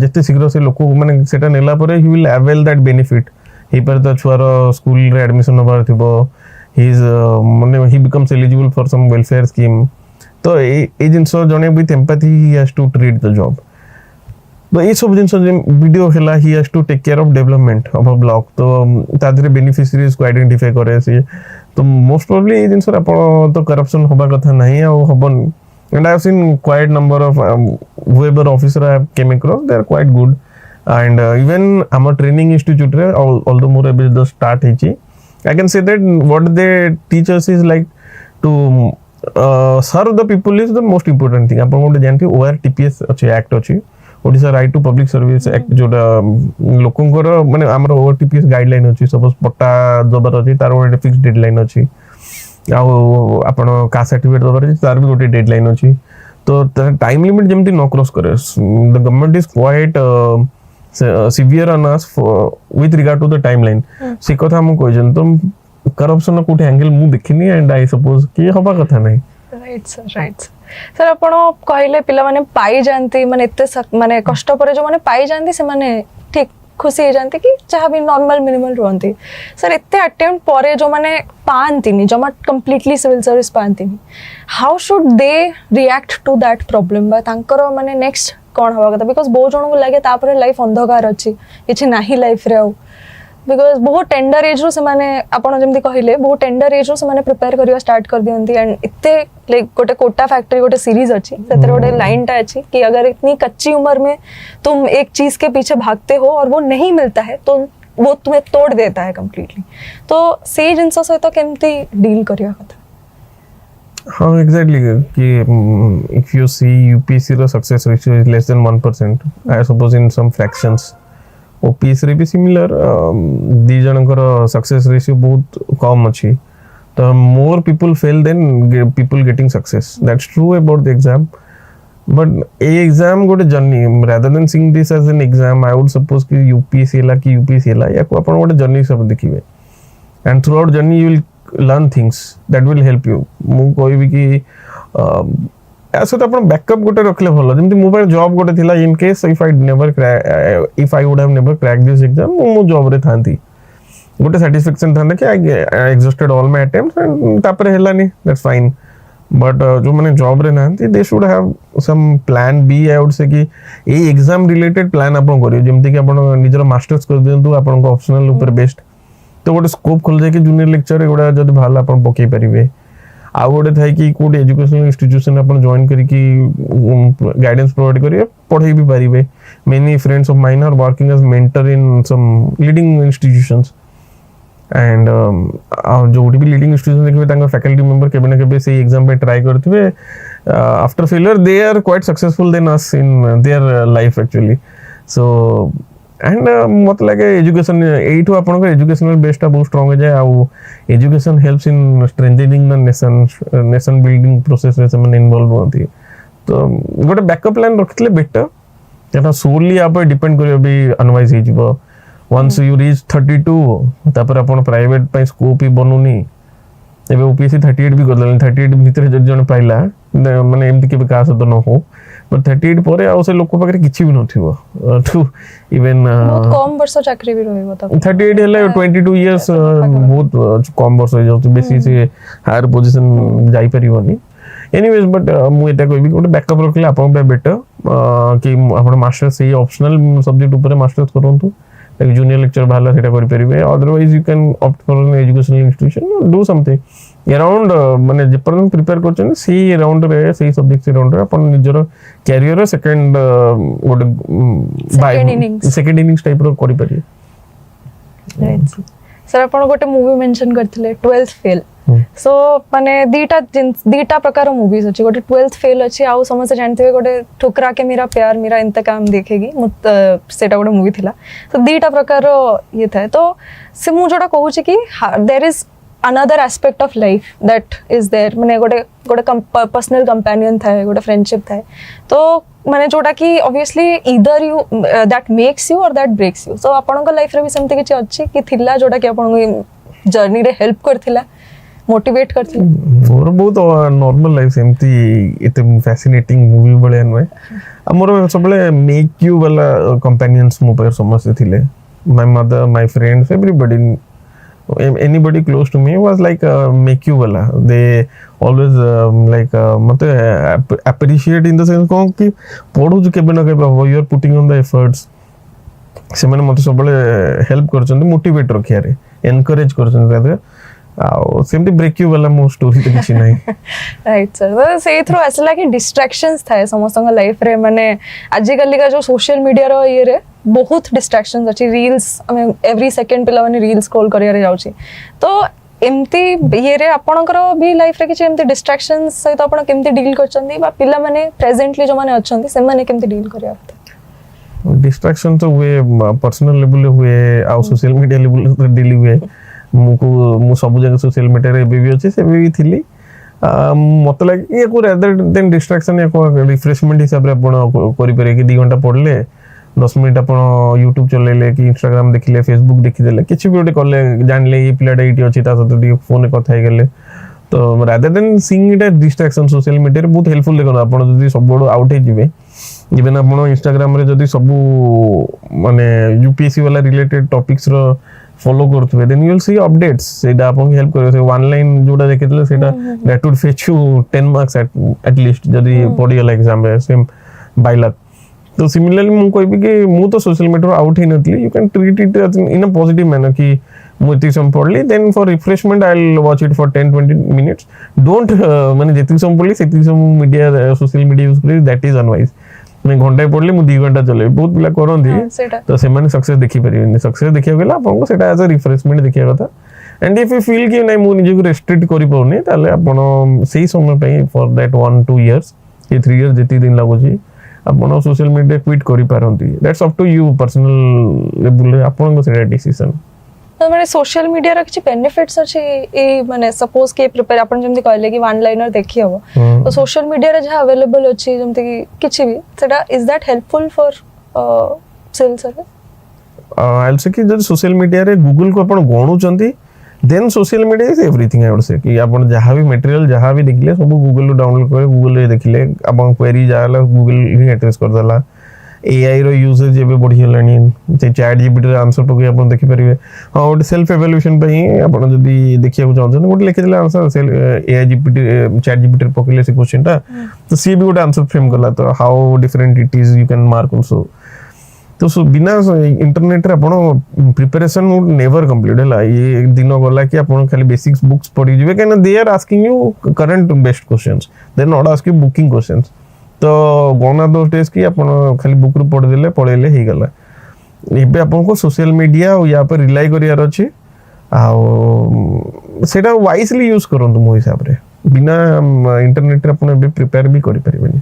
जते शीघ्र से लोक माने सेटा नेला परे he will avail that benefit हे पर द छुआर स्कूल रे एडमिशन नबर थिबो he is he becomes eligible for some welfare scheme तो ए जिंसो जने with empathy he has to treat the job तो ए सब जिंसो वीडियो हेला he has to take care of development of a block तो तादरे बेनिफिशियरीज को आइडेंटिफाई करे से तो मोस्ट प्रोबब्ली ए जिंसो आपण तो करप्शन होबा कथा नहीं आ होबन and I have seen quite number of whoever officer I have came across they are quite good and even our training institute रे although more a the start हेची I can say that what they teach us is like to serve the people is the most important thing. अपन गोटे जानथि OR TPS अछि act अछि Odisha right to public service act जोटा लोकंकर माने हमर ओटीपीएस गाइडलाइन अछि सपोज पट्टा दबर अछि तार ଗୋଟେ फिक्स डेडलाइन अछि आ आपण कास्ट सर्टिफिकेट दबर अछि तार भी ଗୋଟେ डेडलाइन अछि तो टाइम लिमिट जेमति न क्रॉस करे the government is quite severe on us with regard to the timeline से कथा हम कहजन तुम करप्शन कोटे एंगल मु देखिनी एंड आई सपोज कि हबा कथा नै राइट सर आपण कहले पिला माने पाई जानती माने एते माने कष्ट परे जो माने पाई जानती से माने ठीक खुशी हो जानती कि चाहे भी नॉर्मल मिनिमल रहती सर एते अटेम्प्ट परे जो माने पांतिनी जमा कंप्लीटली सिविल सर्विस पांतिनी how should they react to that problem बा तांकर माने नेक्स्ट कोन हवा कथा बिकॉज़ बहुत जण को लागे तापर लाइफ अंधकार अछि किछि नाही लाइफ रे बिकॉज बहुत टेंडर एज रो से माने आपण जेमति कहिले बहुत टेंडर एज रो से माने प्रिपेयर करिया स्टार्ट कर दियंती एंड इत्ते लाइक गोटे कोटा फैक्ट्री गोटे सीरीज अछि सेतर गोटे लाइन टा अछि कि अगर इतनी कच्ची उम्र में तुम एक चीज के पीछे भागते हो और वो नहीं मिलता है तो वो तुम्हें तोड़ देता है कंप्लीटली तो से जिंस सहित केमति डील करिया कथा हाँ एग्जैक्टली कि इफ यू सी यूपीएससी रो success ratio is less than 1% I suppose in some fractions OPS रे भी सिमिलर दी जनकर सक्सेस रेशियो बहुत कम अछि तो more people fail than people getting success that's true about the exam but ए एग्जाम गोटे journey rather than seeing this as an exam I would suppose कि यूपीएससी ला कि यूपीएससी ला या को अपन गोटे जर्नी सब देखिबे and throughout journey you will learn things that will help you मु कोई भी कि ऐसे तो अपन बैकअप गोटे रखले भलो जेमति मोबाइल जॉब गोटे थिला in case if I would have never crack this exam मु जॉब रे थांती गोटे सैटिस्फैक्शन थाने कि I exhausted all my attempts and तापर हेलानी दैट्स फाइन बट जो माने जॉब रे नांती they should have some plan B I would say कि ए एग्जाम रिलेटेड प्लान अपन करियो जेमति कि अपन निजर मास्टर्स कर दियंतु अपन को ऑप्शनल ऊपर बेस्ट तो गोटे स्कोप खोल जाए कि जूनियर लेक्चर एगुड़ा जब भाला अपन पकई पारे आ गोटे थाए कि कोड एजुकेशनल इंस्टीट्यूशन अपन जॉइन करके गाइडेंस प्रोवाइड करिए पढ़ाई भी पारे many friends of mine are working as mentor in some leading institutions and जो भी लीडिंग इंस्टीट्यूशन देखिए तांका फैकल्टी मेंबर केबे ना केबे से एग्जाम पे ट्राई करथिबे after failure they are quite successful than us in their life actually so and मत लगे एजुकेशन एठू आपन एजुकेशनल बेसटा बहुत स्ट्रांग हो जाए आ education helps in strengthening the nation building process रे से इन्वॉल्व होती तो गोटे बैकअप प्लान रखले बेटर एटा सोली आप डिपेंड करियो भी अनवाइज हे जिवो वंस यू रीच 32 तापर अपन प्राइवेट पे स्कोप ही बनुनी एबे ओपीएससी 38 भी करले 38 भीतर जण पाइला माने एमति के विकास तो न हो बट 38 परे आ से लोक पाखरे किछि भी नथिबो टू इवन बहुत कम वर्ष चाकरी भी रहइबो त 38 हेले 22 इयर्स बहुत कम वर्ष हो जाउत बेसी से हायर पोजीशन जाई परिबोनी एनीवेज बट मु एटा कोइ भी गोटे बैकअप रखले आपन पे बेटर कि आपण मास्टर्स से ऑप्शनल सब्जेक्ट ऊपर मास्टर्स करंतु like junior lecture bhala seta kari paribe otherwise you can opt for an educational institution do something around mane je person prepare करछन C around रे सही सब्जेक्ट अराउंड रे अपन निजर career रे second गोटे second innings type रो करि परिए right sir अपन गोटे movie mention करथिले 12th fail सो माने दीटा प्रकार मूवीज अछि गोटे 12th फेल अछि आ समस्त जानथिबे गोटे ठुकरा के मेरा प्यार मेरा इंतकाम देखेगी सेटा गोटे मूवी थिला तो दीटा प्रकार ये था तो से मु जोटा कहू छी कि there is another aspect of life that is there माने गोटे पर्सनल कंपेनियन था गोटे फ्रेंडशिप था तो माने जोटा कि obviously either you that makes you और दैट ब्रेक्स यू सो आपन को लाइफ रे भी सेमति किछ अछि कि थिला जोटा कि आपन जर्नी रे हेल्प करथिला मोटिवेट करथिला मोर बहुत नॉर्मल लाइफ सेमति एते फैसिनेटिंग मूवी बळे अनवे हमर सबले मेक यू वाला कंपेनियंस मो पर समस्त थिले my mother my friends everybody anybody close to me was like make you wala they always like mate appreciate in the sense ko ki podu ju kebe na kebe you are putting on the efforts se mane mate sobale help करछन motivate रखिया रे encourage करछन rather आ सेमती break you वाला मो story तो किछि नाही right sir तो से थ्रू असला कि डिस्ट्रैक्शंस थाए समस्त लाइफ रे माने आजि कल का जो सोशल मीडिया रो ये रे बहुत डिस्ट्रैक्शंस अछि रील्स हमें एवरी सेकंड पिला माने रील्स स्क्रॉल करिया रे जाउची तो एमती ये रे आपनकर भी लाइफ रे किछि एमती डिस्ट्रैक्शंस सहित आपन केमती डील करचंदी बा पिला माने प्रेजेंटली जो माने अछंती से माने केमती डील करिया डिस्ट्रैक्शन तो हुए पर्सनल लेवल हुए आ सोशल मीडिया लेवल डेली हुए मु सब जगह सोशल मीडिया रे भी अच्छे से भी थिली मत लगे ये को रेदर देन डिस्ट्रैक्शन या को रिफ्रेशमेंट हिसाब रे आपण करि पारे कि 2 घंटा पढ़ले 10 मिनिट आपण यूट्यूब चलेले कि इंस्टाग्राम देखिले फेसबुक देखिदेले किछि भी ओटे करले जानले ये पिलाटा एटी अछि ता सते फोन कथा हे गेले तो rather than seeing it distraction social media रे बहुत हेल्पफुल देखो आपण जदी सब बड़ आउट हे जिवे इवन आपण इंस्टाग्राम रे जदी सब माने यूपीएससी वाला रिलेटेड टॉपिक्स रो फॉलो करथबे then you will see updates सेटा आपन हेल्प करे वन लाइन जोटा देखितले सेटा that would fetch you 10 marks at least जदी पढ़ी गेला एग्जाम रे सेम बाय लक तो सिमिलरली मु कहबी कि मु तो सोशल मीडिया आउट ही नथली you can treat it in a positive manner कि मु इति सम पढ़ली then for refreshment I will watch it for 10-20 minutes don't माने जेति सम पढ़ली सेति सम मीडिया सोशल मीडिया यूज करी दैट इज अनवाइज मैं घंटा पढ़ली मु 2 घंटा चले बहुत पिला करंदी तो से माने सक्सेस देखि परिबेनी सक्सेस देखिया गेला आपन सेटा एज अ रिफ्रेशमेंट देखिया कथा एंड इफ यू फील कि नै मु निजे को रेस्ट्रिक्ट करि पउनी ताले आपन सेही समय पई फॉर दैट 1-2 इयर्स ये 3 इयर्स जेति दिन लागोची आपन सोशल मीडिया क्विट करि पारंती that's up to you personal level आपन को सेटा डिसीजन तो माने सोशल मीडिया रा किछि बेनिफिट्स अछि ए माने सपोज के प्रिपेयर अपन जेमति कहले कि वन लाइनर देखि हबो तो सोशल मीडिया रे जहा अवेलेबल अछि जेमति कि किछि भी सेटा is that helpful for civil service I will say कि जब सोशल मीडिया रे गूगल को अपन गणु चंती then social media is everything I would say कि अपन जहां भी मटेरियल जहां भी देखले सब गूगल रो डाउनलोड करे गूगल रे देखले अपन क्वेरी जाला गूगल ही एड्रेस कर देला एआई रो यूजेज एबे बढ़ी हलानी से चैट जीपीटी रे आंसर पके अपन देखि परिबे हां ओटे सेल्फ इवैल्यूएशन पई अपन जदी देखिया को चाहछन ओटे लिखि देला answer AI GPT chat GPT रे पकेले से क्वेश्चन ता तो सी भी ओटे आंसर फ्रेम करला तो how different it is you can mark also तो सो बिना इंटरनेट रे आपण प्रिपरेशन वुड नेवर कंप्लीट हला ये एक दिन गला कि आपण खाली बेसिक्स बुक्स पढि जिवे can they are asking you current based questions they not ask you booking questions तो गोना दो डेज की आपण खाली बुक रू पढ़ देले पढेले हे गला एबे आपण को सोशल मीडिया और या पर रिलाई करियार अछि आ सेटा वाइजली यूज करंतु मो हिसाब रे बिना इंटरनेट रे आपण एबे प्रिपेयर भी करि परिबेनी